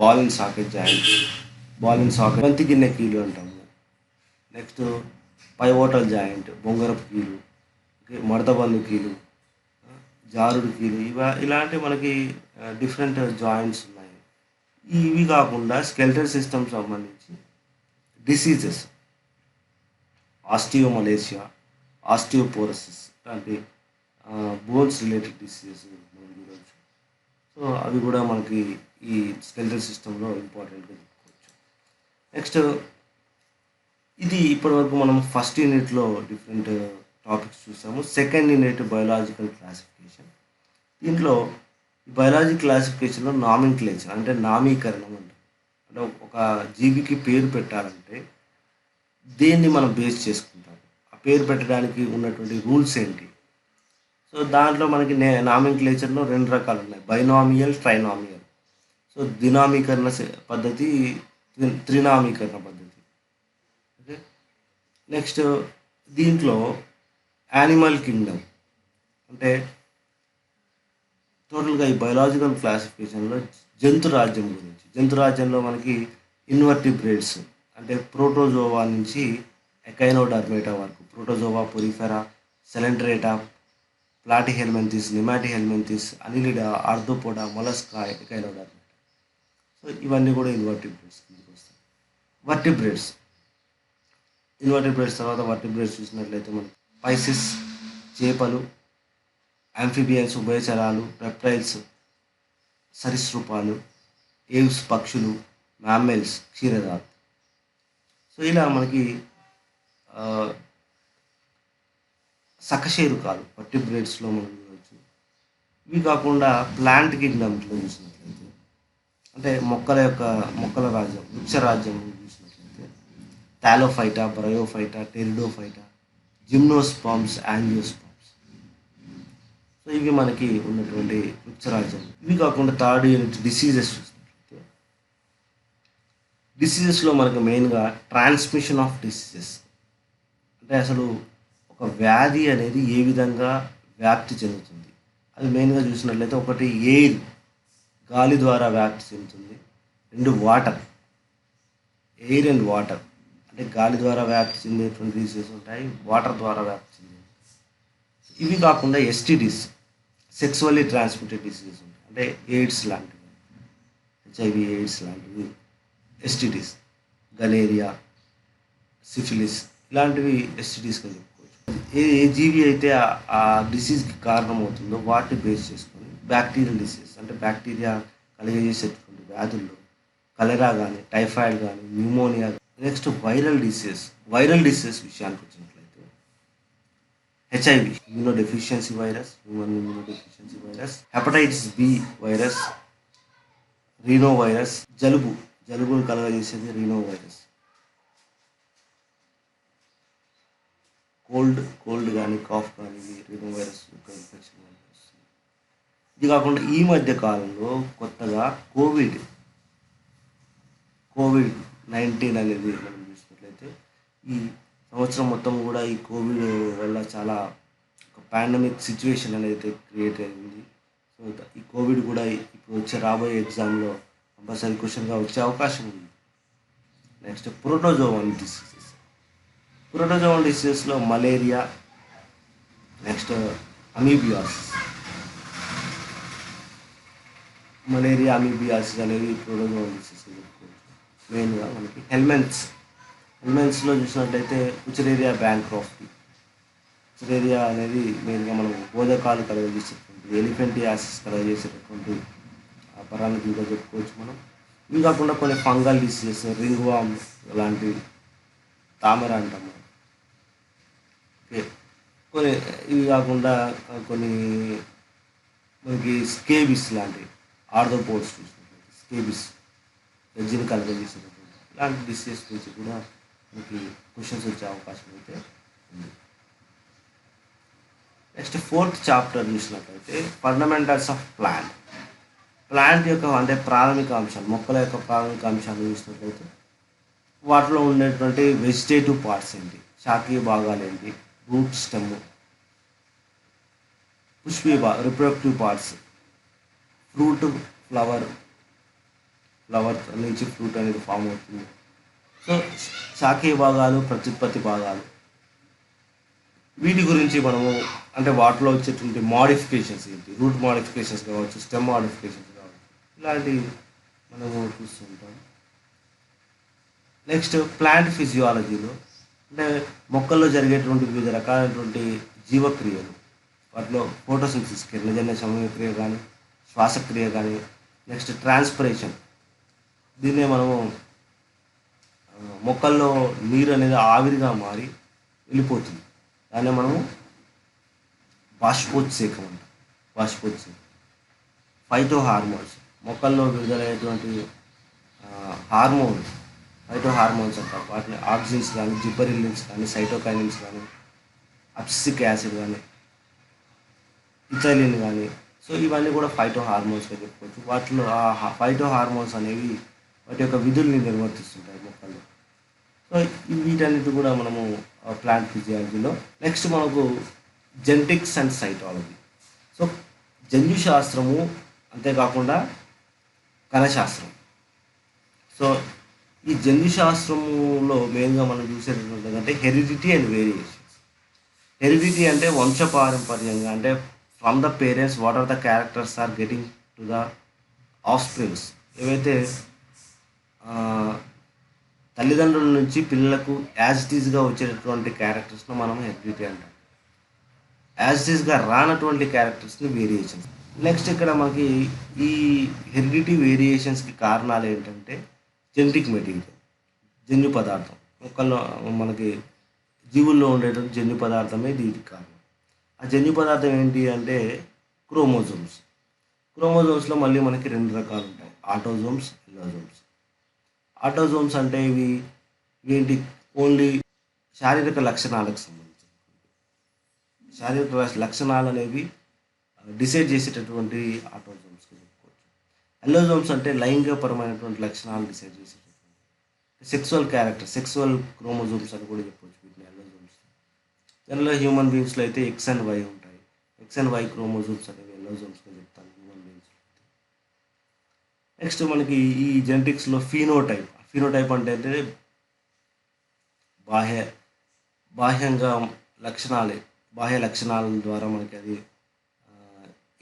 బాల్ అండ్ సాకెట్ జాయింట్, బంతి గిన్నె కీలు అంటాము. నెక్స్ట్ పైవోటల్ జాయింట్, బొంగరపు కీలు, మడతబందు కీలు, జారుడు కీలు, ఇలాంటి మనకి డిఫరెంట్ జాయింట్స్ ఉన్నాయి. ఇవి కాకుండా స్కెలిటల్ సిస్టమ్ సంబంధించి డిసీజెస్, ఆస్టియోమలేషియా, ఆస్టియోపోరోసిస్ లాంటి బోన్స్ రిలేటెడ్ డిసీజెస్ మనం చూడవచ్చు. సో అవి కూడా మనకి ఈ స్కెలిటల్ సిస్టంలో ఇంపార్టెంట్గా చెప్పుకోవచ్చు. నెక్స్ట్ ఇది ఇప్పటివరకు మనం ఫస్ట్ యూనిట్లో డిఫరెంట్ టాపిక్స్ చూసాము. Second unit biological classification. దీంట్లో బయాలజీ క్లాసిఫికేషన్లో నామిన్క్లేచర్ అంటే నామీకరణం అంటారు. అంటే ఒక జీవికి పేరు పెట్టాలంటే దేన్ని మనం బేస్ చేసుకుంటాం, ఆ పేరు పెట్టడానికి ఉన్నటువంటి రూల్స్ ఏంటి. సో దాంట్లో మనకి నామిన్క్లేచర్లో 2 రకాలు ఉన్నాయి, బైనామియల్, ట్రైనామియల్. సో ద్వినామీకరణ పద్ధతి, త్రినామీకరణ పద్ధతి. ఓకే, నెక్స్ట్ దీంట్లో యానిమల్ కింగ్డమ్ అంటే టోటల్గా ఈ బయోలాజికల్ క్లాసిఫికేషన్లో జంతురాజ్యం గురించి. జంతురాజ్యంలో మనకి ఇన్వర్టిబ్రేట్స్ అంటే ప్రోటోజోవా నుంచి ఎకైనోడర్మేటా వరకు, protozoa, porifera, coelenterata, platyhelminthes, nemathelminthes, annelida, arthropoda, mollusca, echinodermata. So ఇవన్నీ కూడా ఇన్వర్టిబ్రేట్స్ కిందకి వస్తాయి. ఇన్వర్టిబ్రేట్స్ తర్వాత వర్టిబ్రేట్స్ చూసినట్లయితే మనకి పైసిస్, చేపలు, ఆంఫిబియన్స్, ఉభయచరాలు, రెప్టైల్స్, సరీసృపాలు, ఏవ్స్, పక్షులు, మ్యామెల్స్, క్షీరదాలు. సో ఇలా మనకి సకశేరుకాలు, వర్టిబ్రేట్స్‌లో మనం చూడొచ్చు. ఇవి కాకుండా ప్లాంట్ కింగ్డమ్స్‌లో చూసినట్లయితే, అంటే మొక్కల రాజ్యం, వృక్ష రాజ్యం చూసినట్లయితే Thallophyta, Bryophyta, Pteridophyta, gymnosperms, angiosperms. So ఇవి మనకి ఉన్నటువంటి వృక్ష రాజ్యం. ఇవి కాకుండా థర్డ్ యూనిట్ డిసీజెస్ చూసినట్లయితే, డిసీజెస్‌లో మనకు మెయిన్‌గా ట్రాన్స్మిషన్ ఆఫ్ డిసీజెస్. అంటే అసలు ఒక వ్యాధి అనేది ఏ విధంగా వ్యాప్తి చెందుతుంది. అది మెయిన్‌గా చూసినట్లయితే, ఒకటి ఎయిర్, గాలి ద్వారా వ్యాప్తి చెందుతుంది. 2 వాటర్, ఎయిర్ అండ్ వాటర్. అంటే గాలి ద్వారా వ్యాప్తి చెందేటువంటి డిసీజెస్ ఉంటాయి, వాటర్ ద్వారా వ్యాప్తి చెందేవి. ఇవి కాకుండా ఎస్టీడీస్, సెక్సువల్లీ ట్రాన్స్మిటెడ్ డిసీజెస్ ఉంటాయి. అంటే ఎయిడ్స్ లాంటివి, హెచ్ఐవి ఎయిడ్స్ లాంటివి ఎస్టీడీస్. గలేరియా, సిఫిలిస్ ఇలాంటివి ఎస్టీడీస్గా చెప్పుకోవచ్చు. ఏ జీవి అయితే ఆ డిసీజ్కి కారణమవుతుందో వాటిని బేస్ చేసుకొని బ్యాక్టీరియల్ డిసీజ్, అంటే బ్యాక్టీరియా కలిగజేసేటువంటి వ్యాధుల్లో కలెరా కానీ, టైఫాయిడ్ కానీ, న్యూమోనియా. నెక్స్ట్ వైరల్ డిసీజెస్ విషయానికి వచ్చినట్లయితే, HIV, immunodeficiency virus, human immunodeficiency virus, hepatitis B virus, rhino virus, జలుబును కలగజేసేది రీనో వైరస్. కోల్డ్ కానీ, కాఫ్ కానీ, ఇది రీనో వైరస్ యొక్క ఇన్ఫెక్షన్ వల్ల వస్తుంది. ఇది కాకుండా ఈ మధ్య కాలంలో కొత్తగా కోవిడ్-19 అనేది మనం చూసినట్లయితే, ఈ సంవత్సరం మొత్తం కూడా ఈ కోవిడ్ వల్ల చాలా ఒక పాండమిక్ సిచ్యువేషన్ అనేది క్రియేట్ అయింది. సో ఈ కోవిడ్ కూడా ఇప్పుడు రాబోయే ఎగ్జామ్లో కంపల్సరీ క్వశ్చన్గా వచ్చే అవకాశం ఉంది. నెక్స్ట్ ప్రోటోజోవల్ డిసీజెస్లో మలేరియా, నెక్స్ట్ అమీబియాసిస్ అనేవి ప్రోటోజోవల్ డిసీజెస్ చెప్పుకోవచ్చు. మెయిన్గా మనకి హెల్మెంట్స్లో చూసినట్లయితే ఉచరేరియా బ్యాంక్రాఫ్టీ. ఉచరేరియా అనేది మెయిన్గా మనం బోధకాలు కలగజేసేటువంటి, ఎలిఫెంటియాసిస్ కలగజేసేటటువంటి పరాన్నజీవిగా చెప్పుకోవచ్చు మనం. ఇవి కాకుండా కొన్ని ఫంగల్ డిసీజెస్, రింగ్ వామ్ లాంటివి, తామర అంటాం మనం. ఓకే, ఇవి కాకుండా కొన్ని మనకి స్కేబిస్ లాంటివి, ఆర్థోపోడ్స్ చూసినట్లయితే స్కేబిస్, గజ్జిని కలగజేసేటటువంటి ఇలాంటి డిసీజెస్ గురించి కూడా మనకి క్వశ్చన్స్ వచ్చే అవకాశం అయితే ఉంది. నెక్స్ట్ 4th చాప్టర్ చూసినట్లయితే ఫండమెంటల్స్ ఆఫ్ ప్లాంట్ యొక్క, అంటే ప్రాథమిక అంశాలు, మొక్కల యొక్క ప్రాథమిక అంశాలు చూసినట్లయితే, వాటిలో ఉండేటువంటి వెజిటేటివ్ పార్ట్స్ ఏంటి, శాఖీయ భాగాలు ఏంటి, రూట్, స్టెమ్, పుష్పీయ రిప్రొడక్టివ్ పార్ట్స్, ఫ్రూట్, ఫ్లవర్ నుంచి ఫ్రూట్ అనేది ఫామ్ అవుతుంది. సో శాఖీయ భాగాలు, ప్రత్యుత్పత్తి భాగాలు, వీటి గురించి మనము, అంటే వాటిలో వచ్చేటువంటి మోడిఫికేషన్స్ ఏంటి, రూట్ మోడిఫికేషన్స్ కావచ్చు, స్టెమ్ మోడిఫికేషన్స్ కావచ్చు, ఇలాంటివి మనము చూస్తుంటాం. నెక్స్ట్ ప్లాంట్ ఫిజియాలజీలో, అంటే మొక్కల్లో జరిగేటువంటి వివిధ రకాలైనటువంటి జీవక్రియలు, వాటిలో ఫోటోసింథసిస్, కిరణజన్య సమయక్రియ కానీ, శ్వాసక్రియ కానీ, నెక్స్ట్ ట్రాన్స్పిరేషన్. దీన్నే మనము మొక్కల్లో నీరు అనేది ఆవిరిగా మారి వెళ్ళిపోతుంది, దాన్నే మనము బాష్పోత్సేకం అంటాం. ఫైటో హార్మోన్స్, మొక్కల్లో విడుదలయ్యేటువంటి ఫైటో హార్మోన్స్ అంటారు. వాటిని ఆక్సిన్స్ కానీ, జిబ్బరిలిన్స్ కానీ, సైటోకైనిన్స్ కానీ, అబ్సిసిక్ యాసిడ్ కానీ, ఇథైలిన్ కానీ. సో ఇవన్నీ కూడా ఫైటో హార్మోన్స్గా చెప్పుకోవచ్చు. వాటిలో ఫైటో హార్మోన్స్ అనేవి వాటి యొక్క విధుల్ని నిర్వర్తిస్తుంటాయి మొక్కల్లో. సో వీటన్నిటి కూడా మనము ప్లాంట్ ఫిజియాలజీలో. నెక్స్ట్ మనకు జెనెటిక్స్ అండ్ సైటాలజీ. సో జన్యుశాస్త్రము, అంతేకాకుండా కణశాస్త్రం. సో ఈ జన్యుశాస్త్రములో మెయిన్గా మనం చూసేటటువంటి ఏంటంటే హెరిడిటీ అండ్ వేరియేషన్స్. హెరిడిటీ అంటే వంశపారంపర్యంగా, అంటే from the parents what are the characters are getting to the offsprings. ఏవైతే తల్లిదండ్రుల నుంచి పిల్లలకు యాజ్ ఇట్ ఈజ్గా వచ్చేటటువంటి క్యారెక్టర్స్ను మనం హెరిడిటీ అంటాం. యాజ్ ఇట్ ఈజ్గా రానటువంటి క్యారెక్టర్స్ని వేరియేషన్స్. నెక్స్ట్ ఇక్కడ మనకి ఈ హెరిడిటీ వేరియేషన్స్కి కారణాలు ఏంటంటే జెనెటిక్ మెటీరియల్, జన్యు పదార్థం. మొక్కల్లో మనకి జీవుల్లో ఉండేటువంటి జన్యు పదార్థమే దీనికి కారణం. ఆ జన్యు పదార్థం ఏంటి అంటే క్రోమోజోమ్స్. క్రోమోజోమ్స్‌లో మళ్ళీ మనకి 2 రకాలుంటాయి. ఆటోజోమ్స్, ఎల్లోజోమ్స్. ఆటోజోమ్స్ అంటే ఇవేంటి ఓన్లీ శారీరక లక్షణాలకు సంబంధించి. శారీరక లక్షణాలనేవి డిసైడ్ చేసేటటువంటి ఆటోజోమ్స్‌గా చెప్పుకోవచ్చు. ఎల్లోజోమ్స్ అంటే లైంగికపరమైనటువంటి లక్షణాలు డిసైడ్ చేసేటటువంటి. సెక్సువల్ క్యారెక్టర్, సెక్సువల్ క్రోమోజోమ్స్ అని కూడా చెప్పొచ్చు వీటిని ఎల్లోజోమ్స్. జనరల్‌గా హ్యూమన్ బీయింగ్స్‌లో అయితే ఎక్స్ అండ్ వై ఉంటాయి. ఎక్స్ అండ్ వై క్రోమోజోమ్స్ అనేవి ఎల్లోజోమ్స్‌గా చెప్తాను హ్యూమన్ బీయింగ్స్‌లో. నెక్స్ట్ మనకి ఈ జెనెటిక్స్‌లో ఫీనోటైప్. ఫీనోటైప్ అంటే బాహ్య బాహ్యంగా లక్షణాలే. బాహ్య లక్షణాల ద్వారా మనకి అది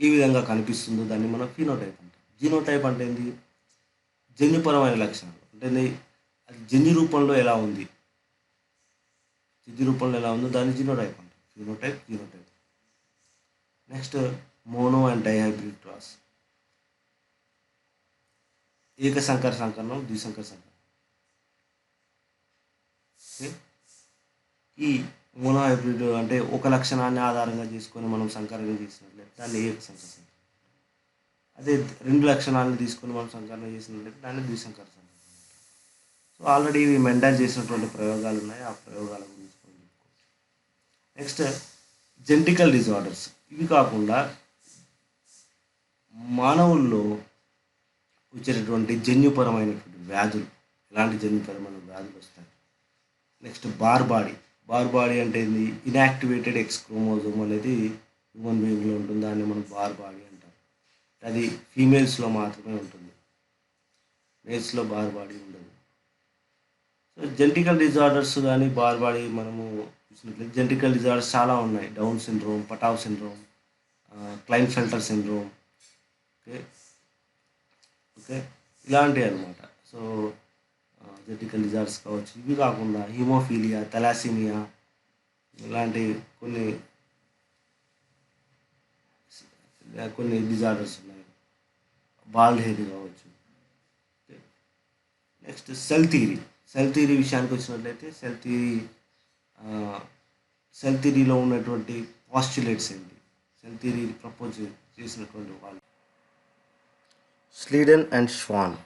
ఏ విధంగా కనిపిస్తుందో దాన్ని మనం ఫీనోటైప్ అంటాం. జీనోటైప్ అంటే ఏంది? జన్యుపరమైన లక్షణాలు. అంటే అది జన్యు రూపంలో ఎలా ఉంది? జన్యు రూపంలో ఎలా ఉందో దాన్ని జీనోటైప్ అంటాం. Phenotype, genotype. Next mono and dihybrid cross. ఏకసంకర సంకరణం, ద్విసంకర సంకరణం. ఓకే. ఈ మోనో హైబ్రిడ్ అంటే ఒక లక్షణాన్ని ఆధారంగా చేసుకొని మనం సంకరణ చేసినట్లయితే దాన్ని ఏకసంకర సంకరణం. అదే 2 లక్షణాలను తీసుకొని మనం సంకరణ చేసినట్లయితే దాన్ని ద్విసంకర సంకరణం. సో ఆల్రెడీ ఇవి మెండల్ చేసినటువంటి ప్రయోగాలు ఉన్నాయి. ఆ ప్రయోగాల గురించి మనం చెప్పుకోవచ్చు. Next genetical disorders. ఇవి కాకుండా మానవుల్లో వచ్చేటటువంటి జన్యుపరమైనటువంటి వ్యాధులు. ఎలాంటి జన్యుపరమైన వ్యాధులు వస్తాయి? నెక్స్ట్ బార్బాడి. బార్బాడి అంటే ఏంది? ఇన్యాక్టివేటెడ్ ఎక్స్ క్రోమోజోమ్ అనేది హ్యూమన్ బీయింగ్‌లో ఉంటుంది. దాన్ని మనం బార్బాడి అంటాం. అది ఫీమేల్స్‌లో మాత్రమే ఉంటుంది. మేల్స్‌లో బార్బాడి ఉండదు. సో జెనెటికల్ డిజార్డర్స్ గానీ, బార్బాడి మనము చూసినట్లయితే జెనెటికల్ డిజార్డర్స్ చాలా ఉన్నాయి. Down syndrome, Patau syndrome, Klinefelter syndrome. Okay. Okay. ఇలాంటివన్నమాట. సో జెనెటికల్ డిజార్డర్స్ కావచ్చు. ఇవి కాకుండా హిమోఫీలియా, థాలాసీమియా ఇలాంటి కొన్ని కొన్ని డిజార్డర్స్ ఉన్నాయి. బాల్డ్ హెయిర్ కావచ్చు. Okay. Next cell theory. Cell theory విషయానికి వచ్చినట్లయితే ఆహ్, సెల్ థియరీలో ఉన్నటువంటి పాస్టులేట్స్ ఏంటి? సెల్ థియరీ ప్రపోజ్ చేసినటువంటి వాళ్ళు Schleiden and Schwann.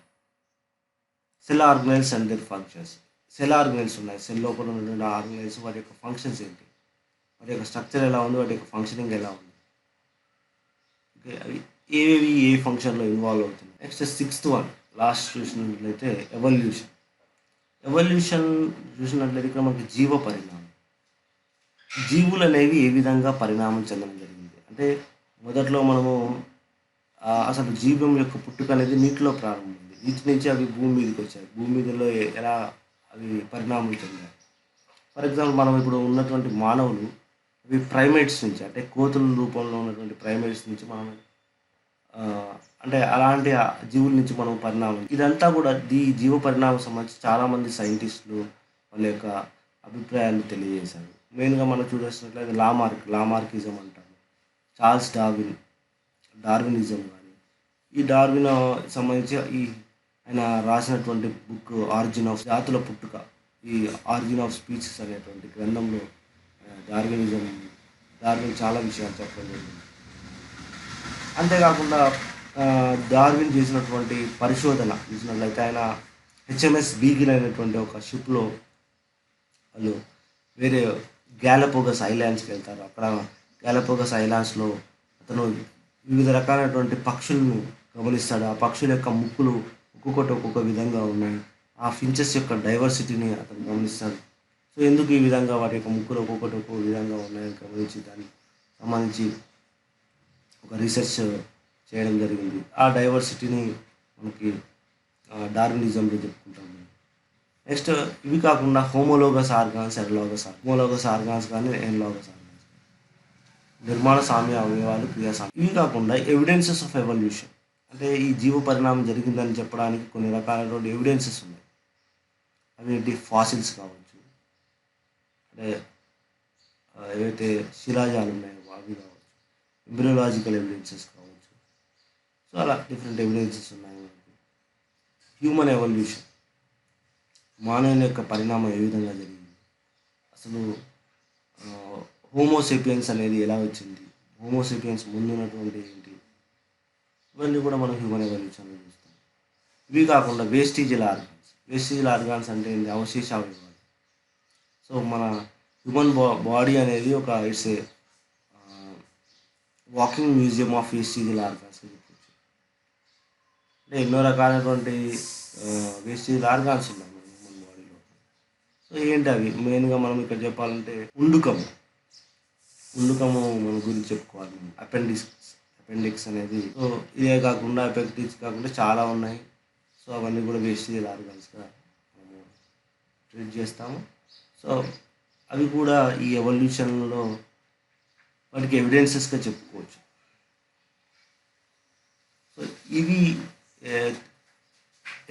Cell organelles and their functions. Cell organelles ఉన్నాయి. సెల్ లోపల ఉన్నటువంటి ఆర్గనైల్స్ వాటి యొక్క ఫంక్షన్స్ ఏంటి? వాటి యొక్క స్ట్రక్చర్ ఎలా ఉంది? వాటి యొక్క ఫంక్షనింగ్ ఎలా ఉంది? ఓకే. అవి ఏవేవి ఏ ఫంక్షన్‌లో ఇన్వాల్వ్ అవుతున్నాయి. నెక్స్ట్ సిక్స్త్ వన్ లాస్ట్ చూసినట్లయితే ఎవల్యూషన్. ఎవల్యూషన్ చూసినట్లయితే ఇక్కడ మనకి జీవ పరిణామం. జీవులనేవి ఏ విధంగా పరిణామం చెందడం జరిగింది? అంటే మొదట్లో మనము అసలు జీవం యొక్క పుట్టుక అనేది నీటిలో ప్రారంభమైంది. నీటి నుంచి అవి భూమి మీదకొచ్చాయి. భూమి మీదలో ఎలా అవి పరిణామం చెందాయి? ఫర్ ఎగ్జాంపుల్ మనం ఇప్పుడు ఉన్నటువంటి మానవులు ఇవి ప్రైమేట్స్ నుంచి అంటే కోతుల రూపంలో ఉన్నటువంటి ప్రైమేట్స్ నుంచి మనం అంటే అలాంటి జీవుల నుంచి మనం పరిణామం ఇదంతా కూడా జీవ పరిణామం సంబంధించి చాలామంది సైంటిస్టులు వాళ్ళ యొక్క అభిప్రాయాలు తెలియజేశారు. మెయిన్‌గా మనం చూసినట్లయితే లామార్కిజం అంటారు. చార్ల్స్ డార్వినిజం గాని, ఈ డార్విన్ సంబంధించి ఆయన రాసినటువంటి బుక్ 'ఆరిజిన్ ఆఫ్ జాతుల పుట్టుక', ఈ 'ఆరిజిన్ ఆఫ్ స్పీసీస్' అనేటువంటి గ్రంథంలో డార్విన్ చాలా విషయాలు చెప్పడం జరిగింది. అంతేకాకుండా డార్విన్ చేసినటువంటి పరిశోధన చూసినట్లయితే ఆయన హెచ్ఎంఎస్ బీగిల్ అనేటువంటి ఒక షిప్‌లో వాళ్ళు వేరే గ్యాలపోగస్ ఐలాండ్స్‌కి వెళ్తారు. అక్కడ గ్యాలపోగస్ ఐలాండ్స్‌లో అతను వివిధ రకాలైనటువంటి పక్షులను గమనిస్తాడు. ఆ పక్షుల యొక్క ముక్కులు ఒక్కొక్కటి ఒక్కొక్క విధంగా ఉన్నాయి. ఆ ఫించెస్ యొక్క డైవర్సిటీని అతను గమనిస్తాడు. సో ఎందుకు ఈ విధంగా వాటి యొక్క ముక్కులు ఒక్కొక్కటి ఒక్కో విధంగా ఉన్నాయని గమనించి దానికి సంబంధించి ఒక రీసెర్చ్ చేయడం జరిగింది. ఆ డైవర్సిటీని మనకి డార్వినిజంలో చెప్పుకుంటాం మనం. నెక్స్ట్ ఇవి కాకుండా హోమోలోగస్ ఆర్గాన్స్, హోమోలోగస్ ఆర్గాన్స్ కానీ, ఎన్లోగస్ ఆర్గాన్స్ నిర్మాణ సామ్య అవయవాలు, క్రియాసామ్యం. ఇవి కాకుండా ఎవిడెన్సెస్ ఆఫ్ ఎవల్యూషన్ అంటే ఈ జీవ పరిణామం జరిగిందని చెప్పడానికి కొన్ని రకాలైనటువంటి ఎవిడెన్సెస్ ఉన్నాయి. అవి ఏంటి? ఫాసిల్స్ కావచ్చు. అంటే ఏవైతే శిలాజాలు ఉన్నాయో అవి కావచ్చు. ఎంబ్రియోలాజికల్ ఎవిడెన్సెస్ కావచ్చు. సో అలా డిఫరెంట్ ఎవిడెన్సెస్ ఉన్నాయి మనకి. హ్యూమన్ ఎవల్యూషన్ మానవుని యొక్క పరిణామం ఏ విధంగా జరిగింది, అసలు హోమోసేపియన్స్ అనేది ఎలా వచ్చింది, హోమోసేపియన్స్ ముందున్నటువంటి ఏంటి, ఇవన్నీ కూడా మనం హ్యూమన్ ఎవల్యూషన్లో చూస్తాం. ఇవి కాకుండా వేస్టేజియల్ ఆర్గాన్స్ అంటే ఏంటి, అవశేష అవయవాలు. సో మన హ్యూమన్ బాడీ అనేది ఒక it's a walking museum of వేస్టేజియల్ organs అని చెప్పొచ్చు. అంటే ఎన్నో రకాలైనటువంటి వేస్టేజియల్ ఆర్గాన్స్ ఉన్నాయి మన హ్యూమన్ బాడీలో. సో ఏంటి అవి మెయిన్గా మనం ఇక్కడ చెప్పాలంటే ఉండుకము మన గురించి చెప్పుకోవాలి మనం. అపెండిక్స్ అనేది. సో ఇదే కాకుండా అపెండిక్స్ కాకుండా చాలా ఉన్నాయి. సో అవన్నీ కూడా వేస్టేజియల్ ఆర్గాన్స్గా మనము ట్రీట్ చేస్తాము. సో అవి కూడా ఈ ఎవల్యూషన్లో వాటికి ఎవిడెన్సెస్గా చెప్పుకోవచ్చు. సో ఇవి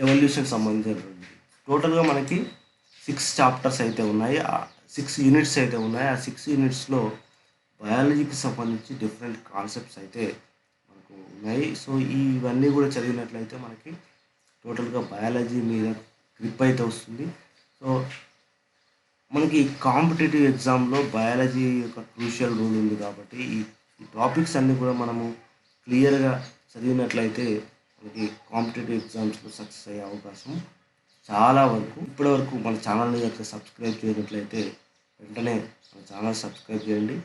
ఎవల్యూషన్ సంబంధించినటువంటి టోటల్గా మనకి 6 చాప్టర్స్ అయితే ఉన్నాయి, 6 యూనిట్స్ అయితే ఉన్నాయి. ఆ 6 యూనిట్స్లో బయాలజీకి సంబంధించి డిఫరెంట్ కాన్సెప్ట్స్ అయితే మనకు ఉన్నాయి. సో ఇవన్నీ కూడా చదివినట్లయితే మనకి టోటల్గా బయాలజీ మీద గ్రిప్ అయితే వస్తుంది. సో మనకి కాంపిటేటివ్ ఎగ్జామ్లో బయాలజీ యొక్క క్రూషియల్ రోల్ ఉంది కాబట్టి ఈ టాపిక్స్ అన్నీ కూడా మనము క్లియర్గా చదివినట్లయితే మనకి కాంపిటేటివ్ ఎగ్జామ్స్లో సక్సెస్ అయ్యే అవకాశం చాలా వరకు. ఇప్పటివరకు మన ఛానల్ని కనుక సబ్స్క్రైబ్ చేయనట్లయితే వెంటనే మన ఛానల్ సబ్స్క్రైబ్ చేయండి.